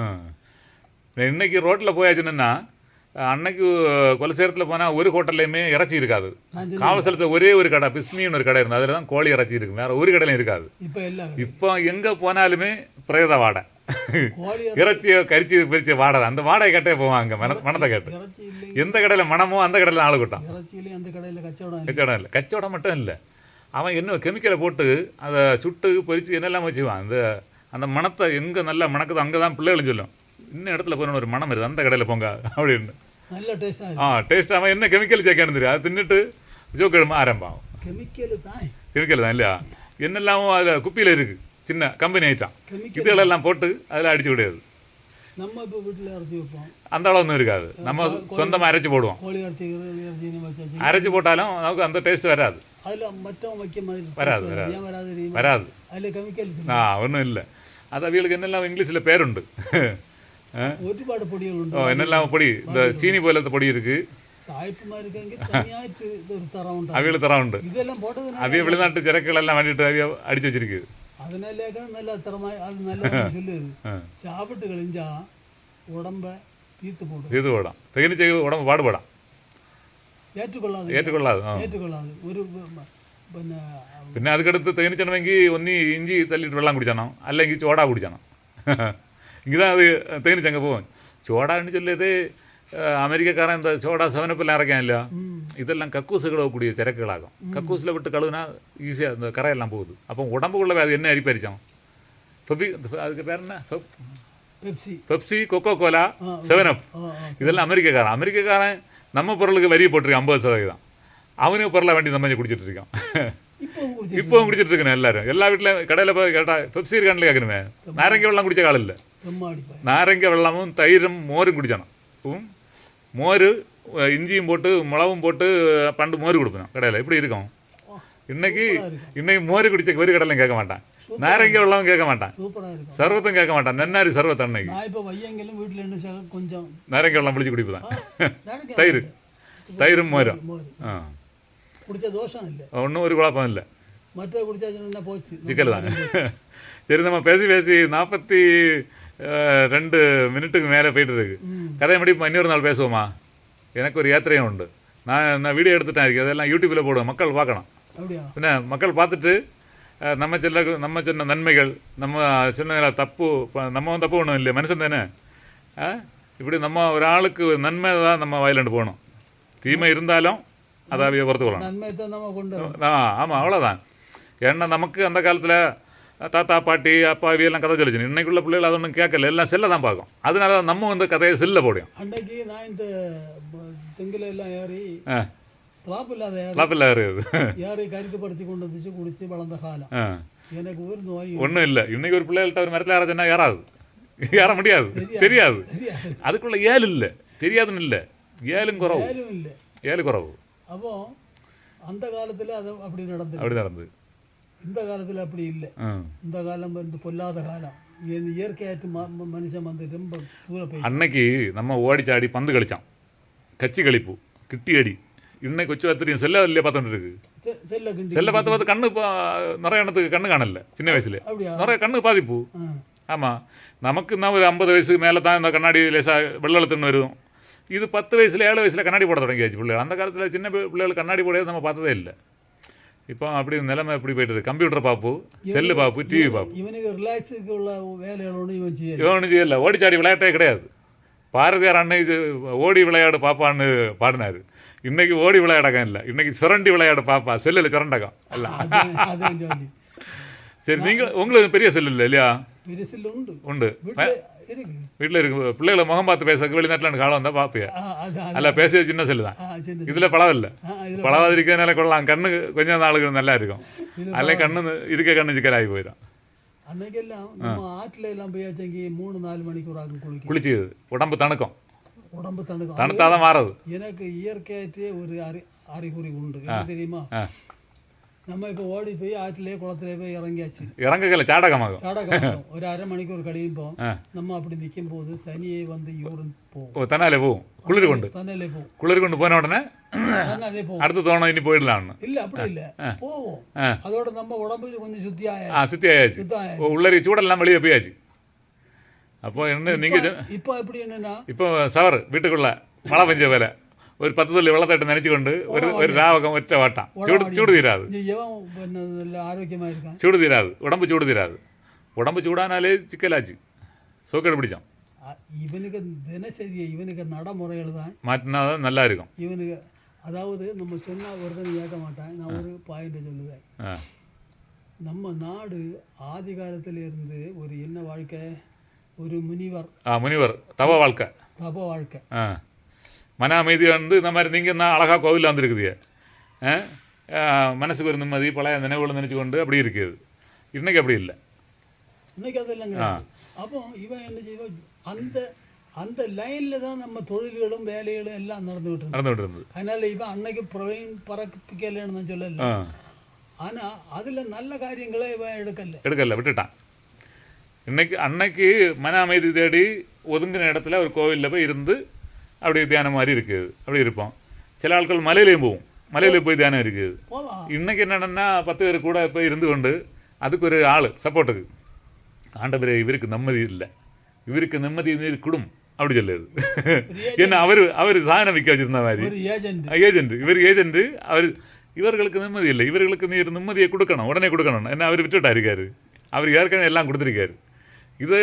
இன்னைக்கு ரோட்டில் போயாச்சுன்னா அன்னைக்கு கொலசேரத்தில் போனால் ஒரு ஹோட்டல்லையுமே இறைச்சி இருக்காது. காவல்சலத்தில் ஒரே ஒரு கடை பிஸ்மின்னு ஒரு கடை இருந்தது, அதில் தான் கோழி இறைச்சி இருக்குது, வேறு ஒரு கடையிலும் இருக்காது. இப்போ எங்கே போனாலுமே பிரேத வாடை, இறைச்சியை கரிச்சி பிரிச்சு வாடை, அந்த வாடகை கட்டே போவாங்க மனத்தை கேட்டு. எந்த கடையில் மனமோ அந்த கடையில் ஆளு கூட்டம். கச்சவடம் இல்லை, கச்சவடம் மட்டும் இல்லை, அவன் என்ன கெமிக்கலை போட்டு அதை சுட்டு பொரிச்சு என்னெல்லாம் வச்சுக்குவான். அந்த மனத்தை எங்கே நல்லா மணக்குதோ அங்கே தான் பிள்ளைகளும் சொல்லும், இன்னும் இடத்துல போய் ஒரு மனம் இருக்குது, அந்த கடையில் போங்க அப்படின்னு. டேஸ்ட் அவன் என்ன கெமிக்கல் சேர்க்கணும் தெரியும், அதை தின்னுட்டு ஜோக்கெழுமா ஆரம்பம். கெமிக்கல் தான் இல்லையா? என்னெல்லாமோ அதில் குப்பியில் இருக்குது, சின்ன கம்பெனி ஐட்டம், இதுகளெல்லாம் போட்டு அதில் அடிச்சு விடாது. நம்ம இப்போ வீட்டில் அரைச்சி வைப்போம், அந்த அளவு ஒன்றும் இருக்காது. நம்ம சொந்தமாக அரைச்சி போடுவோம். அரைச்சி போட்டாலும் நமக்கு அந்த டேஸ்ட் வராது. வராது வராது ஒன்றும் இல்லை. அது அவங்களுக்கு என்னெல்லாம் இங்கிலீஷில் பேருண்டு, என்னெல்லாம் பொடி, இந்த சீனி போல பொடி இருக்குது, அவியல் தரம் உண்டு. அவிய வெளிநாட்டு சிறக்குகள் எல்லாம் வேண்டிட்டு அவிய அடிச்சு வச்சிருக்கு. அதனாலேயே நல்ல தரமாக அது நல்ல சொல்லுது. சாப்பிட்டு கழிஞ்சா உடம்ப தீர்த்து போடும், தகுதி செய்ய உடம்பு பாடுபடும், ஏற்றுக்கொள்ளாது ஒரு പിന്നെ அதுக்கடுத்து தேனிச்சனவங்கி ஒன்னி இஞ்சி தள்ளிட்டு வெள்ளம் குடிச்சானோ அல்லெങ്കിൽ சோடா குடிச்சானோ. இங்கேதான் அது தேனிச்சங்க போகும். சோடான்னு சொல்லியது அமெரிக்கக்காரன் இந்த சோடா செவனப்பெல்லாம் இறக்கானில்ல, இதெல்லாம் கக்கூசு கழுவக்கூடிய சிறக்குகளாகும். கக்கூசில் விட்டு கழுவுனா ஈஸியாக இந்த கரையெல்லாம் போகுது. அப்போ உடம்புக்குள்ள அது என்ன அரிப்பரிச்சோம், அதுக்கு பேர் என்ன, பெப்சி, கொக்கோ கோலா, செவனப், இதெல்லாம் அமெரிக்கக்காரன் நம்ம பொருளுக்கு வரி போட்டிருக்கான் 50%. அவனுக்கு பொருளை வேண்டி நம்ம குடிச்சிட்டு இருக்கான். இப்போவும் குடிச்சிட்டு இருக்கணும் எல்லாரும். எல்லா வீட்டில் கடையில் போய் கேட்டால் பெப்சி இருக்கான்னு கேட்கணுமே. நாரங்க வெள்ளம் குடிச்ச காலம் இல்லை, நாரங்க வெள்ளமும் தயிரும் மோரும் குடிச்சானோ. மோர் இஞ்சியும் போட்டு மிளகும் போட்டு பண்டு மோர் கொடுப்போம் கடையில். இப்படி இருக்கும். இன்னைக்கு மோர் குடிச்ச ஒரு கடையிலும் கேட்க மாட்டான், நாரங்க வெள்ளமும் கேட்க மாட்டான், சர்வத்தும் கேட்க மாட்டான். நன்னாரி சர்வத்தை அன்னைக்கு நாரங்க வெள்ளம் பிடிச்சி குடிப்பதான். தயிரும் மோரும் ஒன்றும் ஒரு குழப்பம் இல்லை, சிக்கல் தான். சரி, நம்ம பேசி 42 மினிட்டுக்கு மேலே போயிட்டு இருக்கு. கதையை முடிப்பு இன்னொரு நாள் பேசுவோமா? எனக்கு ஒரு யாத்திரையும் உண்டு. நான் வீடியோ எடுத்துட்டேன் இருக்கு, அதெல்லாம் யூடியூப்பில் போடுவேன், மக்கள் பார்க்கணும். பின்ன மக்கள் பார்த்துட்டு நம்ம சொன்ன நன்மைகள், நம்ம சொன்ன தப்பு, நம்ம தப்பு ஒன்றும் இல்லை, மனுஷன் தானே. இப்படி நம்ம ஒரு ஆளுக்கு நன்மை தான் நம்ம வாயிலாண்டு போகணும். தீமை இருந்தாலும் அதை அவைய பொறுத்துக்கொள்ளணும். ஆமாம், அவ்வளோதான். ஏன்னா நமக்கு அந்த காலத்தில் தாத்தா பாட்டி அப்பா இவையெல்லாம் கதை சொல்லிச்சு. இன்னைக்குள்ள பிள்ளைகள் அதை ஒன்றும் கேட்கல, எல்லாம் செல்ல தான் பார்க்கும். அதனால நம்ம வந்து கதையை செல்ல போடும். அன்றைக்கு நான் இந்த தெங்கில எல்லாம் ஏறி யாரை கருத்து படுத்தி கொண்டு வந்துச்சு குடிச்சு வளர்ந்த காலம். எனக்கு ஒரு நோய் ஒன்றும் இல்லை. இன்னைக்கு ஒரு பிள்ளைகள்கிட்ட ஒரு மரத்தில் யாராச்சுன்னா ஏற முடியாது, தெரியாது. அதுக்குள்ள ஏழு இல்லை, தெரியாதுன்னு இல்லை, ஏழும் குறவு. அப்போ அந்த காலத்தில் அது அப்படி நடந்தது. இந்த காலத்தில் அப்படி இல்லை. இந்த காலம் வந்து பொல்லாத காலம். இயற்கையாற்று மனுஷன் வந்து ரொம்ப தூரம் போய் அன்னைக்கு நம்ம ஓடிச்சாடி பந்து கழிச்சான், கச்சி கழிப்பு, கிட்டி அடி. இன்னைக்கு கொச்சு தெரியும், செல்ல இல்லையா பார்த்துட்டு இருக்கு. செல்ல பார்த்து கண்ணு நிறைய இடத்துக்கு கண்ணு காணல. சின்ன வயசுல நிறைய கண்ணு பாதிப்பு. ஆமாம், நமக்கு தான் ஒரு 50 வயசுக்கு மேலே தான் இந்த கண்ணாடி லேசாக வெள்ளத்துன்னு வரும். இது 10 வயசுல 7 வயசுல கண்ணாடி போட தொடங்கியாச்சு பிள்ளைகள். அந்த காலத்தில் சின்ன பிள்ளைகள் கண்ணாடி போடையே நம்ம பார்த்ததே இல்லை. இப்போ அப்படி நிலைமை எப்படி போயிட்டு இருக்கு. கம்ப்யூட்டர் பாப்பு, செல்லு பாப்பு, டிவி பாப்பு. இவனுக்கு ரிலாக்ஸுக்கு உள்ள வேலைகளோடு இவன் செய்யல. ஓடிச்சாடி விளையாட்டே கிடையாது. பாரதியார் அன்னைக்கு ஓடி விளையாடு பாப்பான்னு பாடினாரு. இன்னைக்கு ஓடி விளையாடகம் இல்லை, இன்னைக்கு சுரண்டி விளையாடு பாப்பா, செல்லில் சுரண்டகம் இல்லை. சரி, நீங்கள் உங்களுக்கு பெரிய செல்லு இல்லை இல்லையா? உண்டு, வீட்டில் இருக்கு. பிள்ளைகளை முகம் பார்த்து பேச வெளிநாட்டில் காலம் வந்தால் பார்ப்பியா? அல்ல, பேசியது சின்ன செல்லு தான். இதில் பழம் இல்லை, பழவாது இருக்கிறதுனால கொள்ளலாம். கண்ணு கொஞ்சம் நாளுக்கு நல்லா இருக்கும். அதில் கண்ணு இருக்க கண்ணு சிக்கலாகி போயிடும். அன்னைக்கெல்லாம் நம்ம ஆற்றுல எல்லாம் போய் 3-4 மணிக்கு ஒரு ஆகும் குளிச்சு உடம்பு தணுக்கும். உடம்பு தணுக்கும். தணுத்தாதான் மாறுது. எனக்கு இயற்கையாற்றே ஒரு அறிகுறி உண்டு. என்ன தெரியுமா? நம்ம இப்போ ஓடி போய் ஆற்றுலேயே குளத்துலேயே போய் இறங்கியாச்சு, இறங்கல சாடகமாகும். ஒரு அரை மணிக்கூர் கழியும்போம் நம்ம அப்படி நிற்கும் போது தனியே வந்து யூரின் போகும். தன்னாலே போகும். குளிர் கொண்டு தன்னாலே போகும். குளிர் கொண்டு போன உடனே தன்னாலே போகும். அடுத்து தோணும் இனி போயிடலாம்னு. இல்லை, அப்படி இல்லை, போவோம். அதோட நம்ம உடம்பு கொஞ்சம் சுத்தி ஆயாச்சு. உள்ளரி சூடெல்லாம் வெளியே போயாச்சு. அப்போ என்ன நீங்கள் இப்போ எப்படி என்னன்னா, இப்போ சவர் வீட்டுக்குள்ள மழை பெஞ்ச வேலை ஒரு 10 துள்ளி வெள்ளத்தட்டு நினைச்சு கொண்டு ஒரு ராவகம் ஒற்ற வாட்டான். சூடு தீராது. ஆரோக்கியமாக இருக்கான். சூடு தீராது. உடம்பு சூடு தீராது. உடம்பு சூடானாலே சிக்கலாச்சு. சோக்கெடு பிடிச்சோம். இவனுக்கு தினசரி இவனுக்கு நடைமுறைகள் தான் மாற்றினா தான் நல்லா இருக்கும். இவனுக்கு அதாவது நம்ம சொன்னால் ஒருத்தனை கேட்க மாட்டான். நான் ஒரு பாயிண்ட் சொல்லுவேன். நம்ம நாடு ஆதி காலத்தில் இருந்து ஒரு என்ன வாழ்க்கை, ஒரு முனிவர் தவ வாழ்க்கை. மன அமைதி வந்து இந்த மாதிரி நீங்கள் தான் அழகாக கோவிலில் வந்துருக்குது. மனசுக்கு ஒரு நிம்மதி பழைய நினைவுகளை நினச்சி கொண்டு அப்படி இருக்குது. இன்றைக்கி அப்படி இல்லை. இன்னைக்கு அதெல்லாம் கிடையாது. அப்போ இவன் என்ன செய்வான், அந்த லைனில் தான் நம்ம தொழில்களும் வேலைகளும் எல்லாம் நடந்துகிட்டு இருந்தது. அதனால் இவன் அன்னைக்கு பறப்பிக்கலைன்னு தான் சொல்லலை. ஆனால் அதில் நல்ல காரியங்களை இவன் எடுக்கல விட்டுட்டான். அன்னைக்கு மன அமைதி தேடி ஒதுங்கின இடத்துல ஒரு கோவிலில் போய் இருந்து அப்படி தியானம் மாதிரி இருக்குது. அப்படி இருப்போம். சில ஆட்கள் மலையிலையும் போகும். மலையில் போய் தியானம் இருக்குது. இன்றைக்கி என்னென்னா 10 பேர் கூட போய் இருந்து கொண்டு அதுக்கு ஒரு ஆள் சப்போர்ட்டுக்கு, ஆண்டவரே இவருக்கு நிம்மதி இல்லை, இவருக்கு நிம்மதி நீர் குடும் அப்படி சொல்லுது. ஏன்னா அவர் சாதனை விற்க வச்சுருந்த மாதிரி ஏஜென்ட். இவர் ஏஜென்ட்டு. இவர்களுக்கு நிம்மதி இல்லை, இவர்களுக்கு நீர் நிம்மதியை கொடுக்கணும், உடனே கொடுக்கணும். என்ன அவர் விட்டுட்டா இருக்காரு. அவர் ஏற்கனவே எல்லாம் கொடுத்துருக்காரு. இது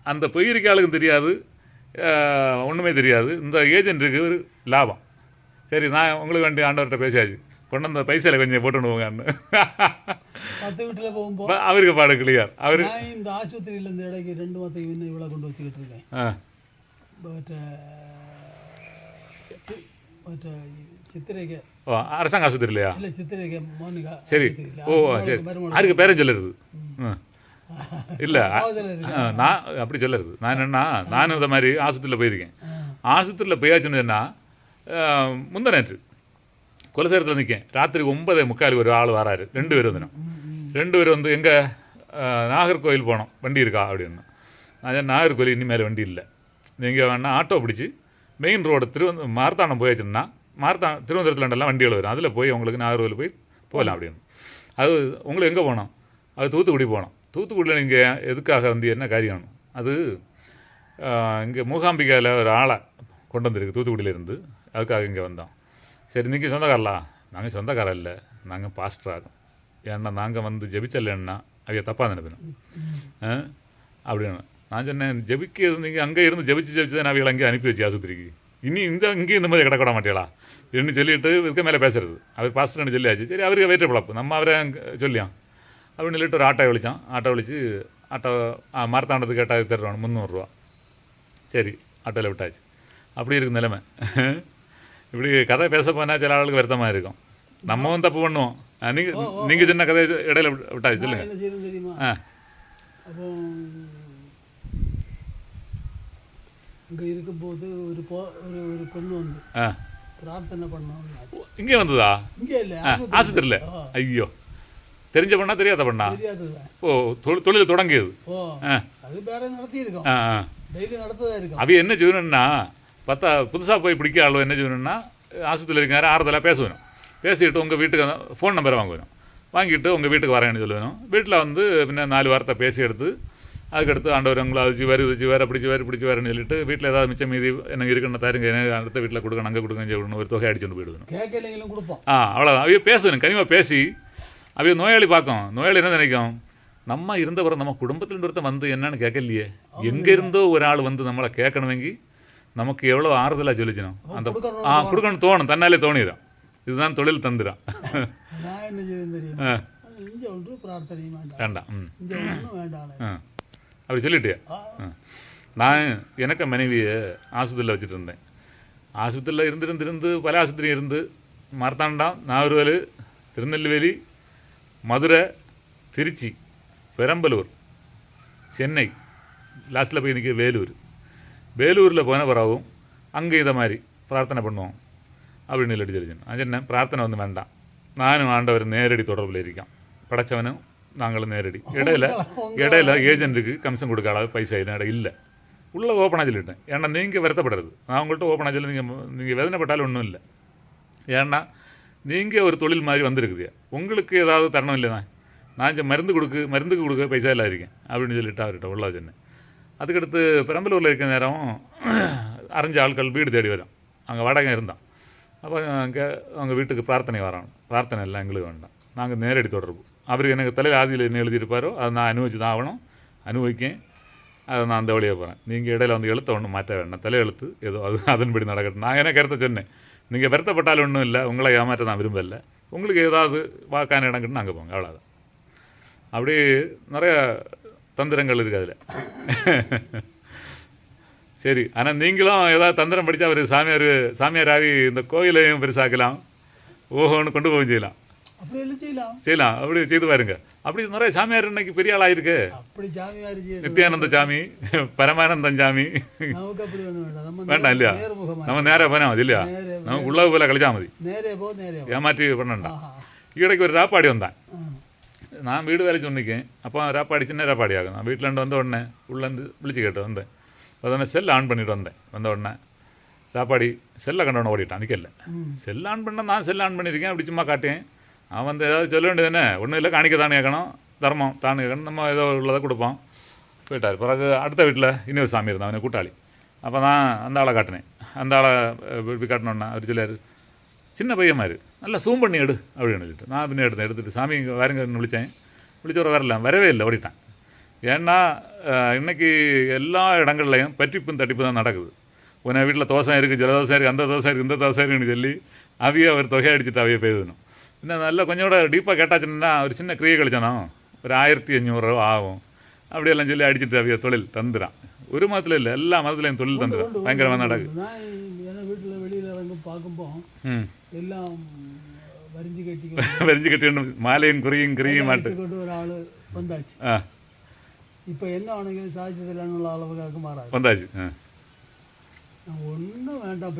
அந்த பொய்யிருக்க ஆளுக்கும் தெரியாது, ஒன்றுமே தெரியாது. இந்த ஏஜென்ட்டுக்கு ஒரு லாபம். சரி, நான் உங்களுக்கு வேண்டிய ஆண்டவர்கிட்ட பேசியாச்சு, கொண்டு வந்த பைசாவில் கொஞ்சம் போட்டுன்னு போங்கன்னு 10 வீட்டில் போகும்போது அவருக்கு பாடு கிளியார். அவர் இந்த ஆஸ்பத்திரியில் இந்த இடைக்கு 2 மாதத்துக்கு இன்னும் இவ்வளோ கொண்டு வச்சுக்கிட்டு இருக்கேன். சித்திரைக்கு அரசாங்க ஆஸ்பத்திரி இல்லையா? இல்லை, சித்திரைக்கு மோனிகா. சரி. சரி. யாருக்கு பேரும் சொல்லுறது இல்லை, நான் அப்படி சொல்லறது. நான் என்னென்னா, நானும் இந்த மாதிரி ஆஸ்பத்திரியில் போயிருக்கேன். ஆஸ்பத்திரியில் போயாச்சுன்னு சொன்னால் முந்த நேற்று குலசேரத்தில் நிற்கேன். ராத்திரி 9:45 ஒரு ஆள் வராரு. 2 பேர் வந்துடும். 2 பேர் வந்து எங்கே நாகர்கோவில் போனோம், வண்டி இருக்கா அப்படின்னு. நான் நாகர்கோவில் இனிமேல் வண்டி இல்லை, நீங்கள் வேணா ஆட்டோ பிடிச்சி மெயின் ரோடு மார்த்தாண்டம் போயாச்சுன்னா திருவனந்தபுரத்துலண்டெல்லாம் வண்டிகள் வரும், அதில் போய் உங்களுக்கு நாகர்கோவில் போய் போகலாம் அப்படின்னு. அது உங்களுக்கு எங்கே போனோம்? அது தூத்துக்குடி போனோம். தூத்துக்குடியில் நீங்கள் எதுக்காக வந்து என்ன காரியம்? அது இங்கே மூகாம்பிகையில் ஒரு ஆளை கொண்டு வந்திருக்கு தூத்துக்குடியிலேருந்து, அதுக்காக இங்கே வந்தோம். சரி, நீங்கள் சொந்தக்காரலா? நாங்கள் சொந்தக்காரம் இல்லை, நாங்கள் பாஸ்டர் ஆகும். ஏன்னா நாங்கள் வந்து ஜெபிச்சல்லைன்னா அவைய தப்பாக நினைப்பேன் அப்படின்னு. நான் சொன்னேன், ஜெபிக்கிறது நீங்கள் அங்கே இருந்து ஜெபிச்சு தான் அவைகளை அங்கேயே அனுப்பி வச்சு ஆஸ்பத்திரிக்கு. இங்கேயும் இந்த மாதிரி கிடக்கூட மாட்டேங்களா என்ன சொல்லிட்டு இதுக்கு மேலே பேசுறது. அவர் பாஸ்டர்னு சொல்லியாச்சு. சரி, அவருக்கு வெயிட் பிழப்பு, நம்ம அவரை சொல்லியான் அப்படின்னு சொல்லிட்டு ஒரு ஆட்டோ விழித்தான். ஆட்டோ விழிச்சு மார்த்தாண்டத்துக்கு கேட்டால் தருவான் 300 ரூபா. சரி, ஆட்டோவில் விட்டாச்சு. அப்படி இருக்குது நிலைமை. இப்படி கதை பேச போனால் சில ஆளுக்கு வருத்தமாக இருக்கும். நம்மவும் தப்பு பண்ணுவோம். நீங்கள் சின்ன கதை இடையில விட்டாச்சு, சொல்லுங்கள். அப்போ இங்கே இருக்கும்போது ஒரு பொண்ணு வந்து பிரார்த்தனை பண்ணோம். இங்கே வந்ததா? இங்கே இல்லை, ஆஸ்பத்திரியில். ஐயோ, தெரிஞ்ச பண்ணா தெரியாத பண்ணா? ஓ, தொழில் தொடங்கியது. அது வேற நடத்தியிருக்கோம், டெய்லி நடத்ததான் இருக்கும். அவ என்ன செய்யணும்னா, புதுசாக போய் பிடிக்க ஆள் என்ன செய்யணும்னா, ஆஸ்பத்திரியில் இருக்காரு ஆறுதலாக பேசணும். பேசிட்டு உங்கள் வீட்டுக்கு ஃபோன் நம்பரை வாங்கணும். வாங்கிட்டு உங்கள் வீட்டுக்கு வரேன்னு சொல்லணும். வீட்டில் வந்து பின்ன 4 வார்த்தை பேசி எடுத்து அதுக்கடுத்து ஆண்டவர் உங்களை அது சிவார் அப்படி சிவார்னு சொல்லிட்டு வீட்டில் ஏதாவது மிச்சம் மீதி எனக்கு இருக்குன்னு தாருங்க, அடுத்த வீட்டில் கொடுக்கணும், அங்கே கொடுக்கணும், ஒரு தொகை அடிச்சுட்டு போயிடுவேன். கேட்கலைங்களும் கொடுப்போம். அவ்வளோதான். அவைய பேசணும், கனிமாக பேசி. அவைய நோயாளி பார்க்கும். நோயாளி என்ன நினைக்கும், நம்ம இருந்தவரை நம்ம குடும்பத்தில் ஒருத்தன் வந்து என்னன்னு கேட்கலையே, எங்கே இருந்தோ ஒரு ஆள் வந்து நம்மளை கேட்கணுமெங்கி நமக்கு எவ்வளோ ஆறுதலாக சொல்லிச்சிடும். அந்த கொடுக்கணும் தோணும், தன்னாலே தோணிடும். இதுதான் தொழில் தந்துடும். வேண்டாம். அப்படி சொல்லிட்டியா? நான் எனக்கு மனைவியை ஆஸ்பத்திரியில் வச்சுட்டு இருந்தேன். ஆஸ்பத்திரியில் இருந்து பல ஆஸ்பத்திரி இருந்து மார்த்தாண்டம், நாகர்கோவில், திருநெல்வேலி, மதுரை, திருச்சி, பெரம்பலூர், சென்னை, லாஸ்ட்டில் போய் நிற்க வேலூரில் போன பிறகும் அங்கே இதை மாதிரி பிரார்த்தனை பண்ணுவோம் அப்படின்னு சொல்லிட்டு சொல்லி அது என்ன பிரார்த்தனை வந்து வேண்டாம், நானும் ஆண்டவர் நேரடி தொடர்பில் இருக்கோம், படைச்சவனும் நாங்களும் நேரடி. இடையில ஏஜென்ட்டுக்கு கமிஷன் கொடுக்க அளவு பைசா இல்லை உள்ளே ஓப்பனாக சொல்லிட்டேன். ஏன்னா நீங்கள் வருத்தப்படுறது, நான் உங்கள்கிட்ட ஓப்பனாக சொல்லி நீங்கள் வேதனைப்பட்டாலும் ஒன்றும் இல்லை. ஏன்னா நீங்கள் ஒரு தொழில் மாதிரி வந்திருக்குது, உங்களுக்கு ஏதாவது தரணும் இல்லைண்ணா, நான் இங்கே மருந்துக்கு கொடுக்க பைசா இல்லை இருக்கேன் அப்படின்னு சொல்லிட்டு அவர்கிட்ட உள்ள சொன்னேன். அதுக்கடுத்து பெரம்பலூரில் இருக்கிற நேரம் அரைஞ்ச ஆட்கள் வீடு தேடி வரும், அங்கே வாடகை இருந்தான். அப்போ அங்கே அவங்க வீட்டுக்கு பிரார்த்தனை வரணும், பிரார்த்தனை எல்லாம் எங்களுக்கு வேண்டாம், நாங்கள் நேரடி தொடர்பு. அவருக்கு எனக்கு தலையில் ஆதியில் என்ன எழுதியிருப்பாரோ அதை நான் அனுபவிச்சு தான் ஆகணும், அனுபவிக்கேன், அதை நான் அந்த வழியாக போகிறேன். நீங்கள் இடையில வந்து எழுத்த ஒன்றும் மாற்ற வேண்டாம், தலையெழுத்து ஏதோ அது அதன்படி நடக்கட்டும். நான் என்ன கருத்தை சொன்னேன், நீங்கள் வருத்தப்பட்டாலும் ஒன்றும் இல்லை, உங்களை ஏமாற்ற நான் விரும்பலை, உங்களுக்கு ஏதாவது வாக்கான இடங்கன்னு நாங்கள் போங்க, அவ்வளோதான். அப்படியே நிறைய தந்திரங்கள் இருக்குது அதில். சரி, ஆனால் நீங்களும் ஏதாவது தந்திரம் படித்தா அவர் சாமியார் ஆகி இந்த கோயிலையும் பெருசாக்கலாம், ஓஹோன்னு கொண்டு போய் செய்யலாம். அப்படி செய்து பாருங்க. அப்படி நிறைய சாமியார் இன்னைக்கு பெரிய ஆள் ஆயிருக்கு. நித்யானந்த சாமி, பரமானந்தன் சாமி வேண்டாம் இல்லையா, நம்ம நேராக போனா மதி இல்லையா, நமக்கு உள்ள போல கழிச்சா மதி, ஏமாற்றி பண்ணண்டா. ஈடைக்கு ஒரு ராப்பாடி வந்தான், நான் வீடு வேலை சொன்னிக்கேன். அப்போ ராப்பாடி சின்ன ராப்பாடி ஆகும். நான் வீட்டிலேருந்து வந்த உடனே உள்ளேருந்து விழிச்சு கேட்டு வந்தேன். அதனால் செல் ஆன் பண்ணிட்டு வந்த உடனே ராப்பாடி செல்லை கண்டவன ஓடிட்டான். நிற்கல, செல் ஆன் பண்ண நான் செல் ஆன் பண்ணியிருக்கேன், அப்படி சும்மா காட்டேன். அவன் வந்து ஏதாவது சொல்ல வேண்டியது என்ன, ஒன்றும் இல்லை, காணிக்க தானே கேட்கணும், தர்மம் தானே கேட்கணும், நம்ம ஏதோ உள்ளதை கொடுப்போம். போயிட்டார். பிறகு அடுத்த வீட்டில் இன்னொரு சாமி இருந்தான், அவனை கூட்டாளி. அப்போ நான் அந்த ஆளை காட்டினேன். அந்த ஆளை இப்படி காட்டினோன்னா அவர் சொல்லார், சின்ன பையன் மாதிரி நல்லா சூம் பண்ணி எடு அப்படின்னு சொல்லிட்டு நான் பின்ன எடுத்துட்டு சாமி இங்கே வேறுங்கன்னு விழிச்சவரை வரவே இல்லை, ஓடிட்டான். ஏன்னா இன்றைக்கி எல்லா இடங்கள்லையும் பற்றிப்பும் தட்டிப்பு தான் நடக்குது. உன்னை வீட்டில் தோசை இருக்குது, ஜலதோசை இருக்குது, அந்த தோசை இருக்குது, இந்த தோசை இருக்குன்னு சொல்லி அவையே அவர் தொகை அடிச்சுட்டு அவையே பெய்யணும். இன்னும் நல்லா கொஞ்சம் கூட டீப்பாக கேட்டாச்சுன்னா ஒரு சின்ன கிரியை கழிச்சானோ ஒரு 1500 ரூபா ஆகும், அப்படியெல்லாம் சொல்லி அடிச்சுட்டு அவைய தொழில் தந்துடான். ஒரு மதத்தில் இல்லை, எல்லா மதத்துலையும் தொழில் தந்துடும், பயங்கரமாக நடக்குது. வீட்டில் வெளியில் இறங்க பார்க்கும்போது எல்லாம் வரிஞ்சு கட்டி மாலையும் குறியும் மாட்டு ஒரு ஆள் வந்தாச்சு. இப்போ என்ன அவனுக்கு சாதிச்சதில்லைன்னு அளவுக்காக மாறாது வந்தாச்சு. ஒன்றும் வேண்டாம்,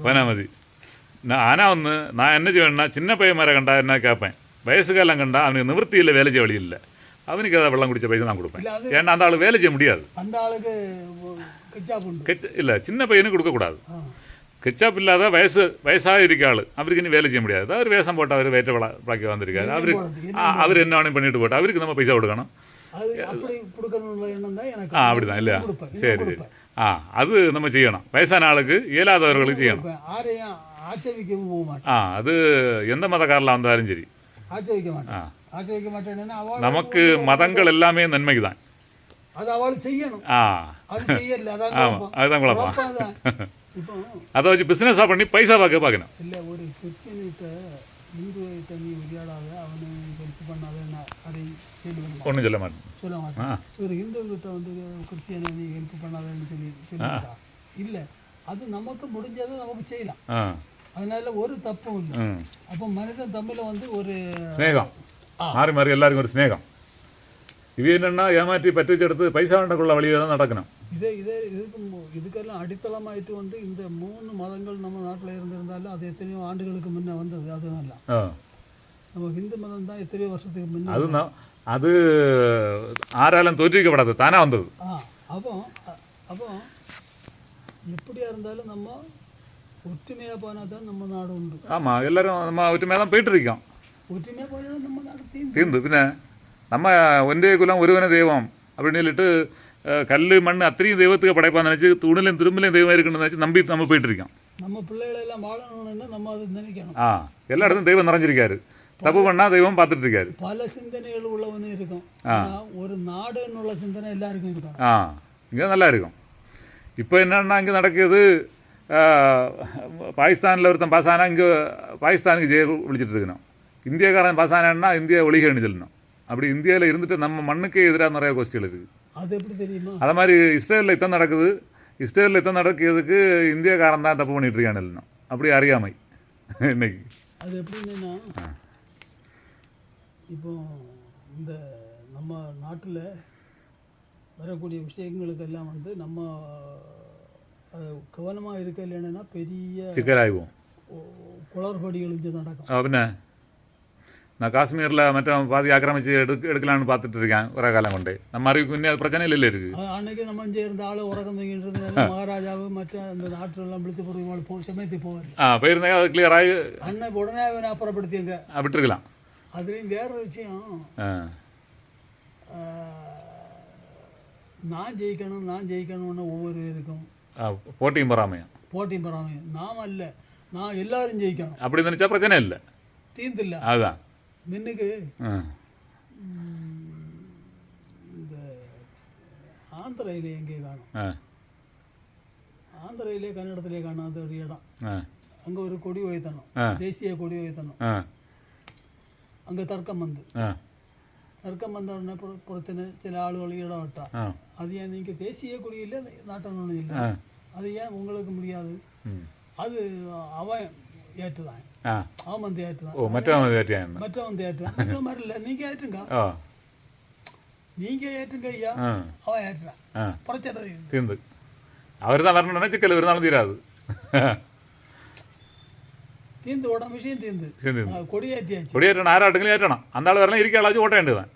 போனா மதி. ஆனால் நான் என்ன செய்வேன்னா, சின்ன பையன் மாதிரி கண்டா என்ன கேட்பேன், வயசுக்காலம் கண்டா அவனுக்கு நிவர்த்தியில் வேலை செய்ய வழி இல்லை, அவனுக்கு ஏதாவது வெள்ளம் குடிச்ச பைசா நான் கொடுப்பேன். ஏன்னா அந்த ஆள் வேலை செய்ய முடியாது, அந்த ஆளுக்கு இல்லை, சின்ன பையனுக்கு கொடுக்கக்கூடாது. கெச்சாப் இல்லாத வயசாக இருக்க ஆள், அவருக்கு இன்னும் வேலை செய்ய முடியாது. அவர் வேஷம் போட்டு அவர் வேற்ற விளக்கி வந்திருக்காரு, அவர் என்ன வேணும் பண்ணிட்டு போட்டு அவருக்கு நம்ம பைசா கொடுக்கணும். அப்படிதான் இல்லையா, சரி. அது நம்ம செய்யணும், வயசான ஆளுக்கு இயலாதவர்களுக்கு செய்யணும். அது எந்த மதக்காரில் வந்தாலும் சரி, நமக்கு மதங்கள் எல்லாமே நன்மைக்கு தான். அதுதான் குழப்பம். அதை வச்சு பிஸ்னஸாக பண்ணி பைசா பார்க்கணும். இல்லை, ஒரு கிறிஸ்டியன்கிட்ட இந்துக்கிட்ட நீ விளையாடாத, அவனை ஹெல்ப் பண்ணாத, அதை ஒன்றும் சொல்ல மாட்டேன். ஒரு இந்துக்கிட்ட வந்து கிறிஸ்டியனை நீ ஹெல்ப் பண்ணாதன்னு சொல்லிட்டா இல்லை, அது நமக்கு முடிஞ்சதை நமக்கு செய்யலாம், அதனால ஒரு தப்பும் இல்லை. அப்போ மனிதன் தமிழில் வந்து ஒரு ஸ்நேகம் மாறி எல்லாருக்கும் ஒரு ஸ்நேகம். இது என்னென்னா ஏமாற்றி பற்றி எடுத்து பைசா வேண்டக்குள்ள வழியாக தான் நடக்கணும். இதுக்கெல்லாம் அடித்தளமாயிட்டு வந்து இந்த 3 மதங்கள் நம்ம நாட்டில் இருந்திருந்தாலும் அது எத்தனையோ ஆண்டுகளுக்கு முன்னே வந்தது. அதுதான் நம்ம ஹிந்து மதம் தான் எத்தனையோ வருஷத்துக்கு முன்னே, அதுதான் அது ஆறாலும் தோற்றுவிக்கப்படாது, தானாக வந்தது. அப்போ எப்படியா இருந்தாலும் நம்ம ஒற்றுமையாக போனால் தான் நம்ம நாடு உண்டு. ஆமாம், எல்லாரும் நம்ம ஒற்றுமையாக தான் போயிட்டு இருக்கோம். ஒற்றுமையாக போனால் நம்ம நாடு தீர்ந்து பின்ன நம்ம ஒன்றே குலம் ஒருவன தெய்வம் அப்படின்னு சொல்லிட்டு கல் மண் அத்தனையும் தெய்வத்துக்கு படைப்பான்னு நினச்சி துணிலையும் திரும்பலையும் தெய்வம் இருக்குன்னு நினச்சி நம்பி நம்ம போயிட்டு இருக்கோம். நம்ம பிள்ளைகளை எல்லாம் வாழணும்னு நம்ம அது நினைக்கணும். எல்லா இடத்தும் தெய்வம் நிறைஞ்சிருக்காரு, தப்பு பண்ணால் தெய்வம் பார்த்துட்டு இருக்காரு. பல சிந்தனைகள் உள்ளவனும் இருக்கும், ஒரு நாடுன்னு உள்ள சிந்தனை எல்லாருக்கும் இருக்கும். இங்கே நல்லா இருக்கும். இப்போ என்னன்னா இங்கே நடக்குது, பாகிஸ்தானில் ஒருத்தன் பாசானா இங்கே பாகிஸ்தானுக்கு ஜெய விழிச்சிட்டு இருக்கணும், இந்தியாக்காரன் பாசானா இந்தியா ஒளிகன்னு சொல்லணும். அப்படி இந்தியாவில் இருந்துட்டு நம்ம மண்ணுக்கே எதிராக நிறைய கோஷ்டிகள் இருக்குது. அது எப்படி தெரியுமா? அதை மாதிரி இஸ்ரேலில் இத்தனை நடக்குது, இஸ்ரேலில் இத்தனை நடக்கிறதுக்கு இந்தியாக்காரன் தான் தப்பு பண்ணிட்டு இருக்கான்னு இல்லைன்னா அப்படி அறியாமை இன்னைக்கு. அது எப்படின்னா, இப்போ இந்த நம்ம நாட்டில் வரக்கூடிய விஷயங்களுக்கெல்லாம் வந்து நம்ம கவனமாக இருக்கலைன்னா பெரிய சிக்கலாகும், குளறுபடிகள் இங்கே நடக்கும். பின்ன நான் காஷ்மீரில் மற்ற பாதி ஆக்கிரமிச்சு எடுக்கலான்னு பார்த்துட்டு இருக்கேன் ஒரு காலம் கொண்டு. நம்ம அறிவுக்கு இன்னும் பிரச்சனை இல்லை இருக்குது. அன்னைக்கு நம்ம இங்கே இருந்த ஆள் உறக்கம் தங்கிட்டு இருந்தது மகாராஜாவு மற்ற அந்த நாட்டிலெல்லாம் விழுத்து போடுவோம் சமயத்து போவார். போயிருந்தாங்க, அது கிளியர் ஆகி அன்னைக்கு உடனே அவனை அப்புறப்படுத்திங்க விட்டுருக்கலாம். அதுலேயும் வேற ஒரு விஷயம், நான் ஜெயிக்கணும்னு ஒவ்வொரு இருக்கும் போட்டியும் பொறாமையும் நாம் அல்ல, நான் எல்லாரும் ஜெயிக்கணும் அப்படி நினைச்சா பிரச்சனை இல்லை, தீர்ந்தில்ல. அதுதான் மின்னுக்கு இந்த ஆந்திரையிலே எங்கே காணும், ஆந்திரையிலே கன்னடத்திலே காணும். அது ஒரு இடம், அங்கே ஒரு கொடி உயர்த்தணும், தேசிய கொடி உயர்த்தணும். அங்கே தர்க்கம் வந்த உடனே பிரச்சனை, சில ஆளுகள் இடம் விட்டா, அது ஏன் நீங்கள் தேசிய கொடியில் நாட்டணும் இல்லை, அது ஏன் உங்களுக்கு முடியாது? அது அவன் ஏற்றுதான், அவன் வந்து ஏற்றுதான், மற்றவன் ஏற்றுதான், மற்ற மாதிரி இல்லை, நீங்கள் ஏற்றுங்க, நீங்கள் ஏற்றுங்க ஐயா, அவன் ஏற்றுறான், பிரச்சனை தீர்ந்து. அவர் தான் வரணும்னு சிக்கல் இருந்தாலும் தீராது, தீர்ந்து உடம்பு விஷயம் தீர்ந்து கொடியேற்றியாச்சு. கொடியேற்றணும், ஆறாட்டுங்களும் ஏற்றணும், அந்த ஆள் வரலாம் இருக்காளாச்சும் ஓட்ட வேண்டியதுதான்.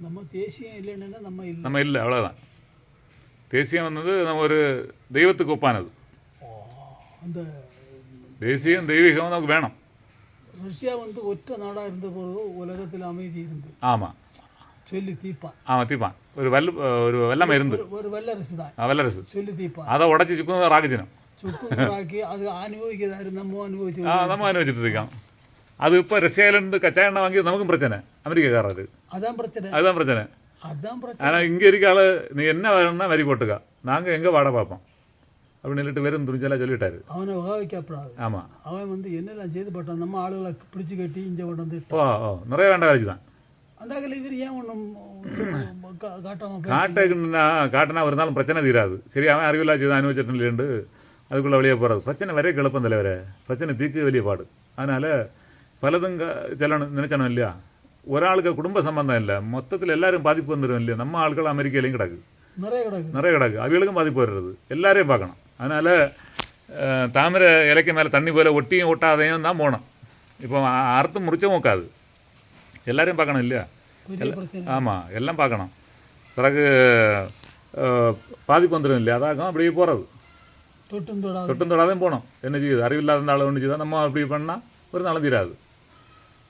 நம்ம தேசியம் இல்லைன்னா நம்ம இல்லை, அவ்வளோதான். தேசியம் வந்தது நம்ம ஒரு தெய்வத்துக்கு ஒப்பானது. அந்த தேசியம் தெய்வீகம் நமக்கு வேணும். ரஷ்யா வந்து ஒற்ற நாடாக இருந்த போது உலகத்தில் அமைதி இருந்து, ஆமாம் சொல்லி தீப்பான், தீப்பான் ஒரு வெள்ளம் இருந்து, ஒரு வல்லரசு தான், வல்லரசு சொல்லி தீப்பான், அதை உடச்சி சுக்கும் ராக்குச்சினம் சுக்குராக்கி அது அனுபவிக்கிறாரு, நம்ம அனுபவிச்சுட்டு இருக்கோம். அது இப்போ ரஷ்யாவிலேருந்து கச்சா எண்ணெய் வாங்கி நமக்கும் பிரச்சனை, அமெரிக்காக்காரது அதான் பிரச்சனை. ஆனால் இங்கே இருக்க ஆள் நீ என்ன வேணும்னா வரி போட்டுக்கா, நாங்கள் எங்கே வாட பார்ப்போம் அப்படின்னு சொல்லிட்டு வெறும் துணிச்செல்லாம் சொல்லிட்டாரு. அவனை வகை வைக்கப்படாது. ஆமாம், அவன் வந்து என்னெல்லாம் செய்து போட்டான், நம்ம ஆளுகளை பிடிச்சி கட்டி இங்கே கொண்டு வந்து நிறைய வேண்டாம் வச்சு தான் அந்த இவர் ஏன் ஒன்றும் காட்டினா ஒரு நாளும் பிரச்சனை தீராது. சரி, அவன் அறிவில்லா செய்து அனுபவிச்சிட்டு இல்லைண்டு அதுக்குள்ளே வெளியே போகிறது பிரச்சனை வரைய கிளப்பம் தலைவரே, பிரச்சனை தீர்க்க வெளியே பாடு. அதனால் பலதுங்க செல்லணும் நினைச்சணும் இல்லையா, ஒரு ஆளுக்கு குடும்ப சம்பந்தம் இல்லை, மொத்தத்தில் எல்லாரும் பாதிப்பு வந்துடும் இல்லையா. நம்ம ஆட்கள் அமெரிக்காலையும் கிடக்கு, நிறைய கிடக்கு, அவங்களுக்கும் பாதிப்பு வருது, எல்லாரையும் பார்க்கணும். அதனால் தாமிர இலைக்கு மேலே தண்ணி போல ஒட்டியும் ஒட்டாதையும் தான் போகணும். இப்போ அறுத்து முடிச்சவும் உட்காது, எல்லாரையும் பார்க்கணும் இல்லையா. ஆமாம், எல்லாம் பார்க்கணும், பிறகு பாதிப்பு வந்துடும் இல்லையா. அதாகும் அப்படியே போகிறது, தொட்டும் தொடாதையும் போகணும். என்ன செய்யுது, அறிவில்லாத நாள் ஒன்று செய்யுதா, நம்ம அப்படி பண்ணால் ஒரு நாளும் தீராது,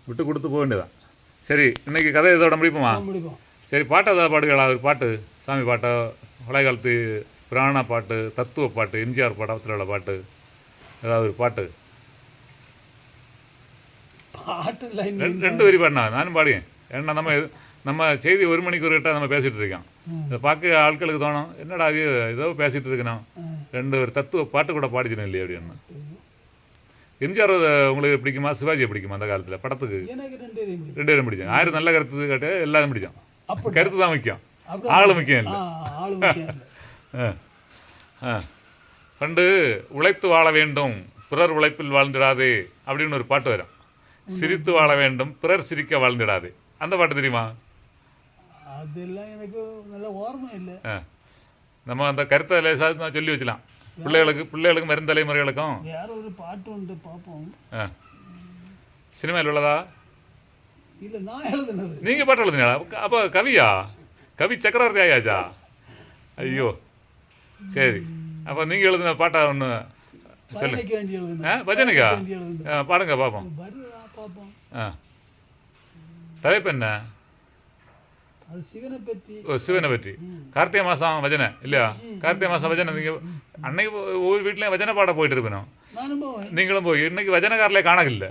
விட்டு கொடுத்து போக வேண்டியதான். சரி, இன்றைக்கி கதை இதோட முடிப்போமா? சரி, பாட்டு ஏதாவது பாடுகளா? ஒரு பாட்டு, சாமி பாட்டோ, பழைய காலத்து புராண பாட்டு, தத்துவ பாட்டு, எம்ஜிஆர் படத்தில் உள்ள பாட்டு, ஏதாவது ஒரு பாட்டு ரெண்டு வரி பாடினா நானும் பாடியேன். ஏன்னா நம்ம செய்தி 1 மணிக்கு ஒரு கிட்ட நம்ம பேசிகிட்டு இருக்கோம். இதை பார்க்க ஆட்களுக்கு தோணும், என்னடா ஏதோ பேசிகிட்டு இருக்கணும், 2 ஒரு தத்துவ பாட்டு கூட பாடிச்சிடும் இல்லையா அப்படின்னு. எம்ஜிஆர் உங்களுக்கு பிடிக்குமா, சிவாஜியை பிடிக்குமா? அந்த காலத்தில் படத்துக்கு 2 பேரும் பிடிச்சாங்க. 1000 நல்ல கருத்து கேட்டு எல்லாரும் பிடிச்சோம். கருத்து தான் முக்கியம், ஆள் முக்கியம் இல்லை. பண்டு உழைத்து வாழ வேண்டும், பிறர் உழைப்பில் வாழ்ந்துடாதே அப்படின்னு ஒரு பாட்டு வரும். சிரித்து வாழ வேண்டும், பிறர் சிரிக்க வாழ்ந்துடாதே. அந்த பாட்டு தெரியுமா? அதெல்லாம் எனக்கு நல்ல ஓர்மை இல்லை. நம்ம அந்த கருத்தை லேசாக சொல்லி வச்சலாம் பிள்ளைகளுக்கும் வரும் தலைமுறைகளுக்கும். வேற ஒரு பாட்டு உண்டு, பார்ப்போம். சினிமாவில் உள்ளதா? இல்லை, நான் எழுதுனது. நீங்கள் பாட்டு எழுதுனீங்களா? அப்போ கவியா? கவி சக்கரவர்த்தி ஆயாச்சா? ஐயோ, சரி. அப்போ நீங்கள் எழுதுன பாட்டா ஒன்று சொல்லுங்க. பஜனைக்கா? பாடுங்க பார்ப்போம். தலைப்பு என்ன? சிவனை பற்றி. கார்த்திகை மாதம் பஜனை இல்லையா? கார்த்திகை மாதம் பஜனை. நீங்கள் அன்னைக்கு ஒவ்வொரு வீட்லேயும் பஜனை பாட போயிட்டு இருக்கணும். நீங்களும் போய் இன்னைக்கு பஜனைக்காரில் காணவில்லை.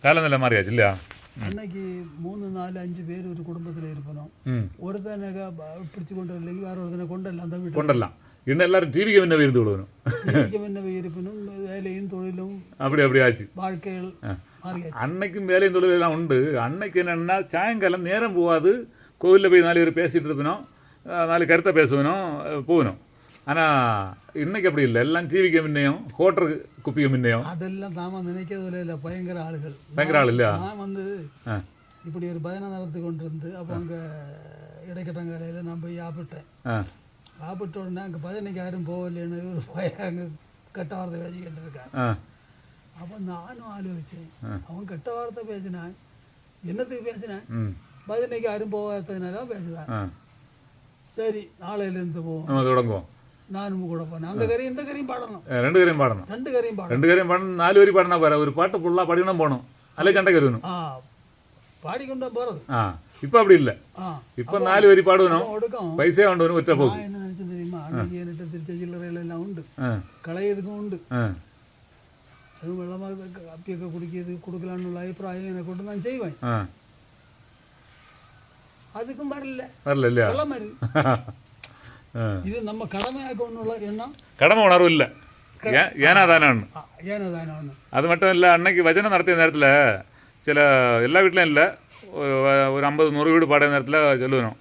காலநிலை மாறியாச்சு இல்லையா? அன்னைக்கு 3, 4, 5 பேர் ஒரு குடும்பத்தில் இருப்பணும். ஒருத்தனை பிடிச்சி கொண்டு இல்லைங்க, வேற ஒருத்தனை கொண்டெல்லாம் அந்த வீட்டு கொண்டெல்லாம் இன்னும் எல்லாரும் டிவிக்கு முன்னவே இருந்து விடுவணும். இருப்பினும் வேலையும் தொழிலும் அப்படி ஆச்சு. வாழ்க்கைகள் மாறியாச்சு. அன்னைக்கும் வேலையும் தொழில் எல்லாம் உண்டு. அன்னைக்கு என்னென்னா சாயங்காலம் நேரம் போகாது, கோவிலில் போய் 4 பேர் பேசிகிட்டு இருப்பினோம், 4 கருத்தை பேசுவனும் போகணும். ஆனால் இன்னைக்கு அப்படி இல்லை, எல்லாம் டிவிக்கு முன்னையும் ஹோட்டல் குப்பிக்கு முன்னையும். அதெல்லாம் நாம நினைக்கிறதுல இல்லை, பயங்கர ஆளுகள். பயங்கர ஆள் இல்லையா? நான் வந்து இப்படி ஒரு பஜனை நடத்தி கொண்டு இருந்து அப்போ அங்கே இடைக்கட்டங்காலையில் நான் போய் ஆப்பிட்டேன். ஆ ஆப்பிட்ட உடனே அங்கே பதினைக்கு யாரும் போகலைன்னு ஒரு பையன் அங்கே கெட்ட வார்த்தை பேசிக்கிட்டு இருக்கான். ஆ அப்போ நானும் ஆலோசித்தேன், அவன் கெட்ட வார்த்தை பேசினான், என்னத்துக்கு பேசினேன், ம் பதினைக்கு யாரும் போகாததுனால பேசுதான். ஆ சரி நாளையிலேருந்து போவோம், நம்ம தொடங்குவோம். நானும் கூட போனேன். அந்த கரையும் இந்த கரையும் பாடணும், ரெண்டு கரையும் பாடணும். ரெண்டு கரையும் பாடணும். ரெண்டு கரையும் பாடணும். 4 வரி பாடினா பாரு, ஒரு பாட்டு ஃபுல்லாக பாடிக்கணும் போகணும், அதில் சண்டை கருவணும். பாடிக்கொண்டா போகிறது. இப்போ அப்படி இல்லை. இப்போ 4 வரி பாடணும், ஒடுக்கம் பைசே கொண்டு வரும், ஒற்ற போகுது. நான் என்ன நினச்சேன் தெரியுமா, அன்னைக்கு என்கிட்ட திருச்ச சில்லறைகள் எல்லாம் உண்டு, களையதுக்கும் உண்டு, அதுவும் வெள்ளமாக அப்பியக்க குடிக்கிறது கொடுக்கலான்னு உள்ள அபிப்பிராயம் எனக்கு கொண்டு நான் செய்வேன். அதுக்கும் வரல இல்லையா? வெள்ள மாதிரி இது நம்ம கடமையாக்கணும்ல எண்ணம், கடமை உணர்வு இல்லை, ஏனா தானே. ஏனோ தானே ஒன்று. அது மட்டும் இல்லை, அன்னைக்கு வச்சனம் நடத்திய நேரத்தில் சில எல்லா வீட்லையும் இல்லை, ஒரு 50-100 வீடு பாடுற நேரத்தில் சொல்லுவேணும்,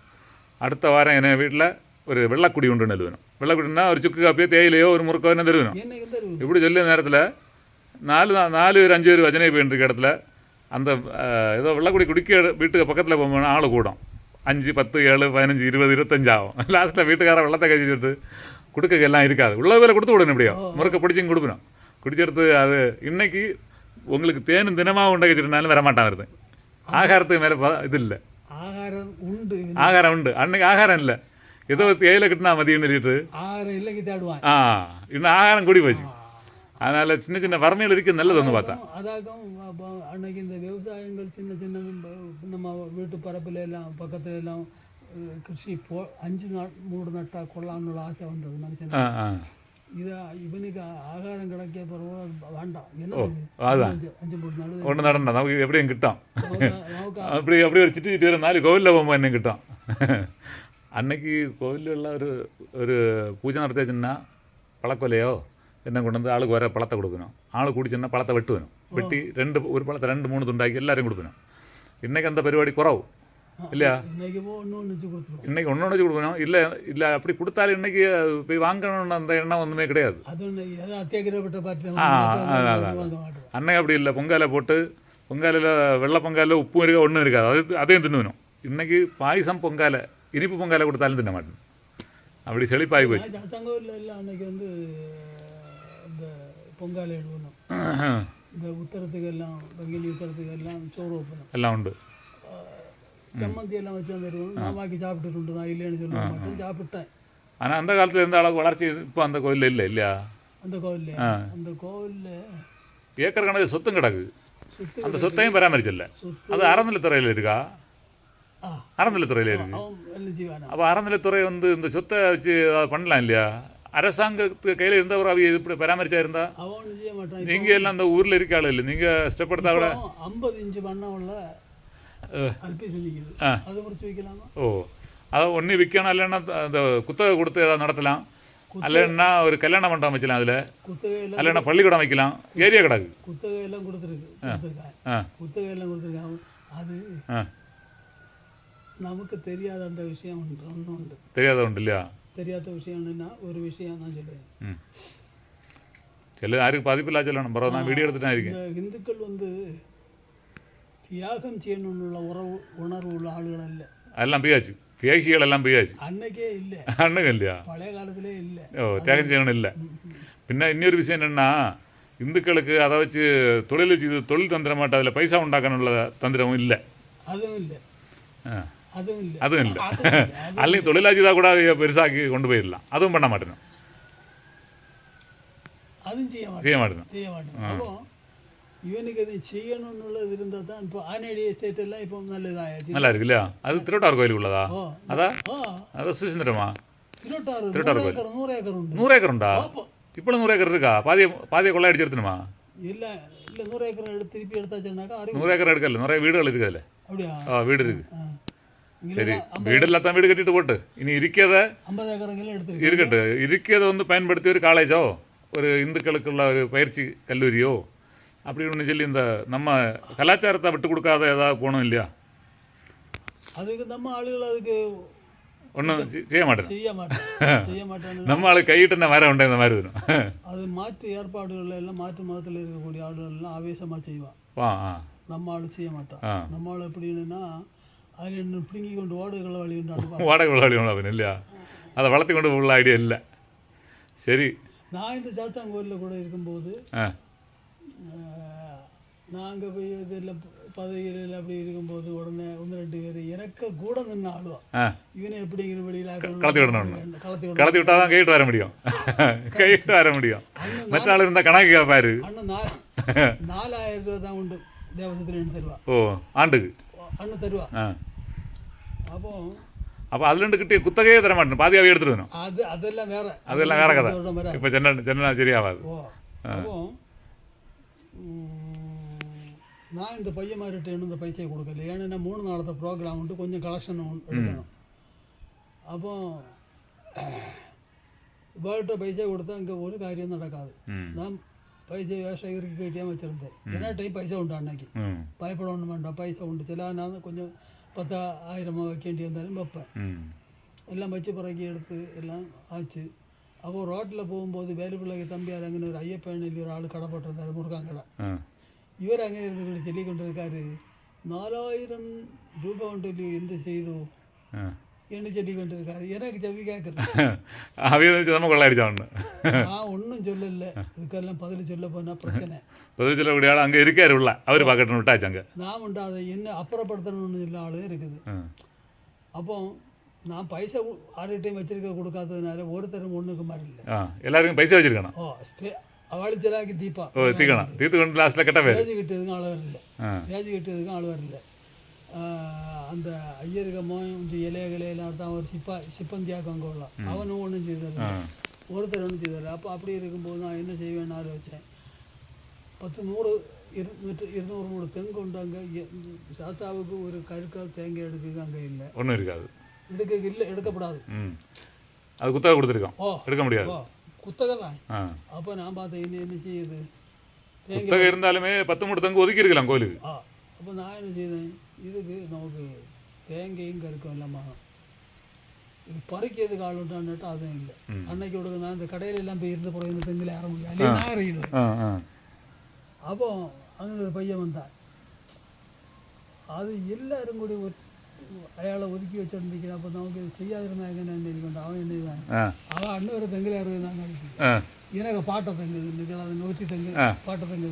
அடுத்த வாரம் என் வீட்டில் ஒரு வெள்ளக்குடி உண்டுன்னு எழுதணும். வெள்ளக்குடினா ஒரு சுக்கு காப்பியோ தேயிலையோ ஒரு முறுக்கோ என்ன தருவணும். இப்படி சொல்லிய நேரத்தில் 4 5 பேர் வச்சனை போயிட்டு இருக்க இடத்துல அந்த ஏதோ வெள்ளக்குடி குடிக்க வீட்டுக்கு பக்கத்தில் போகணும், ஆள் கூடும் 5 10 7 15 20 25 ஆகும். லாஸ்ட்டில் வீட்டுக்கார வெள்ளத்தை கழிச்சுட்டு கொடுக்க எல்லாம் இருக்காது, உள்ள வேலை கொடுத்து விடணும். எப்படியோ முறுக்க பிடிச்சிங்க கொடுக்கணும். குடிச்செடுத்து அது இன்னைக்கு உங்களுக்கு தேனும் தினமாக உண்டை வச்சுருந்தாலும் வரமாட்டான் வருது. ஆகாரத்துக்கு மேலே இது இல்லை, ஆகாரம் உண்டு, ஆகாரம் உண்டு. அன்னைக்கு ஆகாரம் இல்லை, ஏதோ ஏயில கிட்டினா மதியம் சொல்லிட்டு ஆகாரம் இல்லைக்கு தேடுவான். இன்னும் ஆகாரம் கூடி போச்சு. அதனால சின்ன சின்ன வறுமையில் இருக்கு, நல்லது வந்து பார்த்தா. அதாக்கும் அன்னைக்கு இந்த விவசாயங்கள் சின்ன சின்ன நம்ம வீட்டு பரப்பில் எல்லாம் பக்கத்துல எல்லாம் கிருஷி 5 நாள் 3 நட்டா கொள்ளான்னு ஆசை வந்தது மனுஷன். இது இவனுக்கு ஆகாரம் கிடைக்க பிறகு வேண்டாம், என்ன 5-3 நாள் ஒன்று நடந்தா நமக்கு எப்படியும் கிட்டோம். அப்படி ஒரு சிட்டி வர 4 கோவிலில் போகும்போது என்ன கிட்டோம். அன்னைக்கு கோவிலில் ஒரு பூஜை நடத்திச்சுன்னா பழக்கொலையோ என்ன கொண்டு வந்து ஆளுக்கு வர பழத்தை கொடுக்கணும். ஆள் குடிச்சுன்னா பழத்தை வெட்டுவேணும், வெட்டி ஒரு பழத்தை 2-3 துண்டாக்கி எல்லாரையும் கொடுக்கணும். இன்றைக்கி அந்த பரிபாடி குறவு இல்லையா? இன்னைக்கு ஒன்று வச்சு கொடுக்கணும். இல்லை அப்படி கொடுத்தாலும் இன்றைக்கி போய் வாங்கணும்னு அந்த எண்ணம் ஒன்றுமே கிடையாது. அன்னைக்கு அப்படி இல்லை, பொங்காலை போட்டு பொங்காலையில் வெள்ளை பொங்காலில் உப்பும் இருக்கா ஒன்றும் இருக்காது, அதையும் தின்னுவேணும். இன்றைக்கி பாயசம் பொங்காலை இனிப்பு பொங்காலை கொடுத்தாலும் தின்ன மாட்டேன், அப்படி செழிப்பாகி போச்சு. அன்னைக்கு வந்து இந்த பொங்காலை எடுக்கணும், இந்த உத்தரத்துக்கு எல்லாம் பங்கினி உத்தரத்துக்கு எல்லாம் சோறு வைப்பணும், எல்லாம் உண்டு. சம்மந்தி எல்லாம் வச்சு தருவோம், நான் வாக்கி சாப்பிட்டுட்டு தான் இல்லைன்னு சொல்ல மாட்டேன், சாப்பிட்டேன். ஆனால் அந்த காலத்தில் இருந்த அளவுக்கு வளர்ச்சி இப்போ அந்த கோயிலில் இல்லை இல்லையா? அந்த கோவிலில் ஏக்கர் கணக்கு சொத்தும் கிடக்கு, அந்த சொத்தையும் பராமரிச்சில்ல. அது அறநிலைத்துறையில் இருக்கா? அறநிலைத்துறையில் இருக்கு. அப்போ அறநிலைத்துறை வந்து இந்த சொத்தை வச்சு பண்ணலாம் இல்லையா? அரசாங்கத்துக்கு கையில் இருந்தவர் அவைய இப்படி பராமரிச்சா இருந்தா நீங்கள் எல்லாம் அந்த ஊரில் இருக்காள் இல்லை, நீங்கள் ஸ்டெப் எடுத்தா கூட 50 இன்ச்சு பண்ண உள்ள அது முடிச்சு வைக்கலாமா? அதான் ஒன்று விற்கணும், இல்லைன்னா அந்த குத்தகை கொடுத்து ஏதாவது நடத்தலாம், இல்லைன்னா ஒரு கல்யாண மண்டபம் வைக்கலாம், அதில் இல்லைன்னா பள்ளிக்கூடம் வைக்கலாம், ஏரியா கிடக்கு. குத்தகை எல்லாம் கொடுத்துருக்காங்க, குத்தகை எல்லாம் கொடுத்துருக்காங்க. அது நமக்கு தெரியாத அந்த விஷயம் ஒன்று உண்டு, தெரியாத உண்டு இல்லையா? தெரியாத விஷயம் என்னன்னா ஒரு விஷயம் நான் சொல்லுவேன், யாருக்கு பாதிப்பில்லா சொல்லணும். பரவாயில்ல, நான் வீடியோ எடுத்துட்டேன் இருக்கேன். இந்த இந்துக்கள் வந்து தியாகம் செய்யணும்னு உணர்வு உள்ள ஆளுகள் இல்லை, அதெல்லாம் போயாச்சு, தியாகிகள் எல்லாம் போயாச்சு. அன்னைக்கே இல்லை, அன்னைக்கு இல்லையா? பழைய காலத்திலே இல்லை. தியாகம் செய்யணும் இல்லை. பின்ன இன்னொரு விஷயம் என்னென்னா, இந்துக்களுக்கு அதை வச்சு தொழில் தந்திர மாட்டோம், அதில் பைசா உண்டாக்கணும்ல தந்திரமும் இல்லை, அதுவும் இல்லை, அதுவும் இல்லை. அல்லையும் தொழிலாட்சி தான் கூட பெருசாக்கி கொண்டு போயிடலாம், அதுவும் பண்ண மாட்டேன், அதுவும் செய்ய மாட்டேன். அப்போ இவனுக்கு அதை செய்யணும்னுள்ளது இருந்தால் தான் இப்போ ஆனேடி எஸ்டேட் எல்லாம் இப்போ நல்லதாகிடுச்சு, நல்லா இருக்கு இல்லையா? அது திருவட்டார் கோயில் உள்ளதா? அதான் சுசீந்திரமா? திருவட்டார் கோயில் 100 ஏக்கர் உண்டா? இப்போ 100 ஏக்கர் இருக்கா? பாதியை கொள்ளை அடிச்சு எடுத்துணுமா? இல்லை 100 ஏக்கர் எடுத்து திருப்பி எடுத்தாச்சுன்னாக்கா 100 ஏக்கர் எடுக்கல, நிறைய வீடுகள் இருக்குது அதில். அப்படியா? வீடு இருக்குது. சரி, வீடு இல்லாதான் வீடு கட்டிட்டு போட்டு இனி இருக்கிறத 50 ஏக்கர் எடுத்து இருக்கட்டும். இருக்கிறத வந்து பயன்படுத்தி ஒரு காலேஜோ ஒரு இந்துக்களுக்குள்ள ஒரு பயிற்சி கல்லூரியோ அப்படி ஒன்று சொல்லி இந்த நம்ம கலாச்சாரத்தை விட்டு கொடுக்காத ஏதாவது போகணும் இல்லையா? அதுக்கு நம்ம ஆளுகள் அதுக்கு ஒன்றும் செய்ய மாட்டேன். நம்ம ஆளுக்கு கையிட்டு வேற உண்டா இந்த மாதிரி வரும். அது மாற்று ஏற்பாடுகள் எல்லாம் மாற்று மதத்தில் இருக்கக்கூடிய ஆளுகள் எல்லாம் ஆவேசமாக செய்வான், நம்ம ஆள் செய்ய மாட்டான். நம்ம ஆள் எப்படின்னா அதில் இன்னும் பிடுங்கி கொண்டு ஓடுகள வழி உண்டு வாடகை வழி உண்டு அவன் இல்லையா? அதை வளர்த்தி கொண்டு உள்ள ஐடியா இல்லை. சரி, நான் இந்த சாத்தாங்கோயிலில் கூட இருக்கும்போது நாங்கள் போய் இதில் பதவியில் அப்படி இருக்கும்போது உடனே 1-2 பேர் எனக்கு கூட நின்று ஆடுவான். இவனை எப்படிங்கிற வெளியில் கலத்தி விடணும். கலத்தி விட்டால் தான் கைட்டு வர முடியும். கைட்டு வர முடியும். மற்ற ஆள் இருந்தால் கணக்கு கேட்பாரு. அண்ணன் 4000 ரூபா தான் உண்டு தேவசத்தில் எண்ணு தருவா. ஓ, ஆண்டுக்கு அண்ணன் தருவா. அப்போ அதுல இருந்து கிட்டே குத்தகையே தர மாட்டேன், பாதியாவே எடுத்துருக்கணும். அதெல்லாம் வேற, அதெல்லாம் வேற கதை. இப்போ சென்னை சரியாகாது. அப்போ நான் இந்த பையன்மார்கிட்ட இன்னும் இந்த பைசையை கொடுக்கல. ஏன்னா 3 நாளത്തെ ப்ரோக்ராம் உண்டு, கொஞ்சம் கலெக்ஷன் எடுக்கணும். அப்போ இவர்கிட்ட பைசா கொடுத்தா இங்கே ஒரு காரியம் நடக்காது. நான் பைசா சேகரிக்க கட்டியாக வச்சுருந்தேன். என்ன டைம் பைசா உண்டு அன்னைக்கு, பயப்பட ஒன்றும் வேண்டாம், பைசா உண்டு. சில நான் கொஞ்சம் 10,000 வைக்க வேண்டி வந்தாலும் வைப்பேன். எல்லாம் வச்சு பிறகு எடுத்து எல்லாம் ஆச்சு. அப்போ ரோட்டில் போகும்போது வேலுப்பிள்ளைக்கு தம்பியார் அங்கே ஒரு ஐயப்பன் ஒரு ஆள் கடை போட்டிருந்தார், முருகான் கடை. இவர் அங்கே இருந்து சொல்லி கொண்டு இருக்காரு, 4000 ரூபா உண்டு எந்த செய்தோ என்ன சொல்லி கொண்டு இருக்காரு. எனக்கு செவி கேட்குது. கொள்ளாடிச்சான். நான் ஒன்றும் சொல்லல, இதுக்கெல்லாம் பதில் சொல்ல போனால் பிரச்சனை. பதில் சொல்லக்கூடிய ஆள் அங்கே இருக்காரு உள்ள, அவர் பார்க்கணும் விட்டாச்சாங்க. நான் உண்டு அதை என்ன அப்புறப்படுத்தணும்னு சொல்ல ஆளும் இருக்குது. அப்போ நான் பைசா ஆறு வச்சிருக்க கொடுக்காததுனால ஒருத்தரும் ஒன்றுக்கு மாதிரி இல்லை. எல்லாருக்கும் பைசா வச்சிருக்கணும். அவளிச்சலாக்கி தீப்பா தீக்கணும். தீத்து கொண்டு லாஸ்ட்டில் கட்ட பேர் ஸ்டேஜ் கிட்டதுக்கும் ஆள் வரல. ஸ்டேஜ் கிட்டதுக்கும் ஆள் வரல. அந்த ஐயருக்கமோ இந்த இலையெல்லாம் தான் ஒரு சிப்பந்தியாக்கம் அங்கே உள்ளான். அவனும் ஒன்றும் செய்தார், ஒருத்தர் ஒன்றும் செய்தார். அப்போ அப்படி இருக்கும்போது நான் என்ன செய்வேன்னு ஆரம்பித்தேன். 10, 100, 200 மூணு தெங்கு உண்டு அங்கே. சாத்தாவுக்கு ஒரு கருக்கால் தேங்காய் எடுக்க அங்கே இல்லை, ஒன்றும் இருக்காது, எடுக்க இல்லை, எடுக்கப்படாது. அது குத்தகை கொடுத்துருக்கோம், எடுக்க முடியாது, குத்தகை தான். அப்போ நான் பார்த்தேன் என்ன செய்யுது, குத்தகை இருந்தாலுமே 10 மூணு தெங்கு ஒதுக்கி இருக்கலாம் கோயிலுக்கு. அப்போ நான் என்ன செய்தேன், இதுக்கு நமக்கு தேங்காயும் கருக்கும் இல்லாமா இது பறிக்கிறதுக்கு ஆள் உண்டான்ட்டு அதுவும் இல்லை. அன்னைக்கு விடுங்க நான் இந்த கடையில எல்லாம் போய் இருந்த பிறகு இந்த தெங்கில் ஏற முடியும், அல்லையே நான் இறங்கிடுவேன். அப்போ அங்கே ஒரு பையன் வந்தான். அது எல்லாரும் கூட அயாளை ஒதுக்கி வச்சுருந்துக்கிறேன். அப்போ நமக்கு செய்யாதிருந்தாங்க என்ன அவன் என்னதான் அவன் அண்ணன் ஒரு தெங்கில் ஏறுவதுனாங்க. எனக்கு பாட்டை தெங்கு அது 100 தெங்கு பாட்டை தெங்கு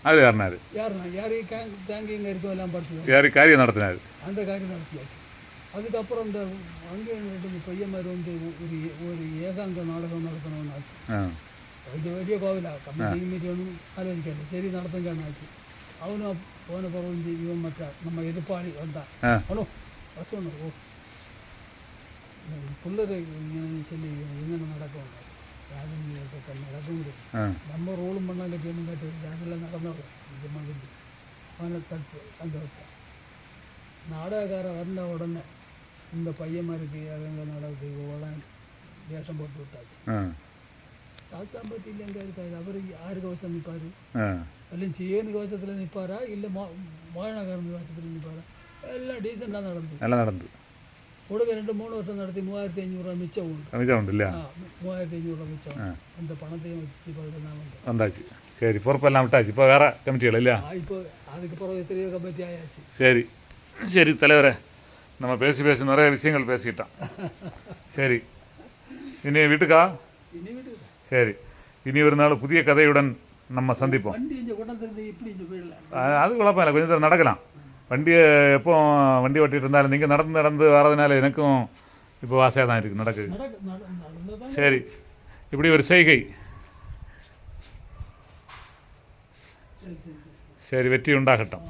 அது யாருனாரு யாரையும் தேங்கைங்க இருக்கோ எல்லாம் படிச்சு யாரு காரியம் நடத்தினாரு, அந்த காரியம் நடத்தியாச்சு. அதுக்கப்புறம் இந்த அங்கே பையன் மாதிரி வந்து ஒரு ஏகாங்க நாடகம் நடத்தணும்னு ஆச்சு. இது வெளியே கோவிலா கம்மிட்டி மீட்டி ஒன்றும் ஆலோசிக்காது, சரி நடத்துங்கன்னு ஆச்சு. அவனும் போன பிறகு இவன் மற்ற நம்ம எதிர்ப்பாளி வந்தான். அவனும் பஸ் ஒன்று ஓ பிள்ளை சொல்லி என்னென்ன நடக்கும் நடக்க முடியும், நம்ம ரோலும் பண்ணால் கட்டியணும் கேட்டு அதெல்லாம் நடந்தோம். இந்த மாதிரி அவனை தடுப்பு அங்கே வைப்பேன். நாடகக்காரன் வந்த உடனே இந்த பையன்மாருக்கு அவங்க நாடகத்துக்கு உடனே வேஷம் போட்டு விட்டாச்சு. சாத்தாம்பட்டியில் எங்கே இருக்காது, அவர் யாருக்கு வசம் நிற்பார், இல்லை சேனுக்கு வசத்தில் நிற்பாரா இல்லை மோகனகாரனுக்கு வசத்தில் நிற்பாரா, எல்லாம் டீசெண்டாக நடந்து நல்லா நடந்து கொடுக்க 2-3 வருஷம் நடத்தி 3500 ரூபா மிச்சம் உண்டு இல்லையா? 3500 ரூபா மிச்சம். அந்த பணத்தையும் வச்சு வந்தாச்சு. சரி, பொறுப்பெல்லாம் விட்டாச்சு. இப்போ வேற கமிட்டிகள் இல்லையா? இப்போ அதுக்கு பிறகு எத்தனையோ கமிட்டி ஆயாச்சு. சரி சரி தலைவரே, நம்ம பேசி நிறைய விஷயங்கள் பேசிக்கிட்டோம். சரி, இனி வீட்டுக்கா? சரி, இனி ஒரு நாள் புதிய கதையுடன் நம்ம சந்திப்போம். அது குழப்பம் இல்லை, கொஞ்சம் தூரம் நடக்கலாம். வண்டியை எப்போ வண்டி ஓட்டிகிட்டு இருந்தாலும் நீங்கள் நடந்து வர்றதுனால எனக்கும் இப்போ ஆசையாக தான் இருக்குது, நடக்குது. சரி, இப்படி ஒரு செய்கை. சரி, வெற்றி உண்டாகட்டும்.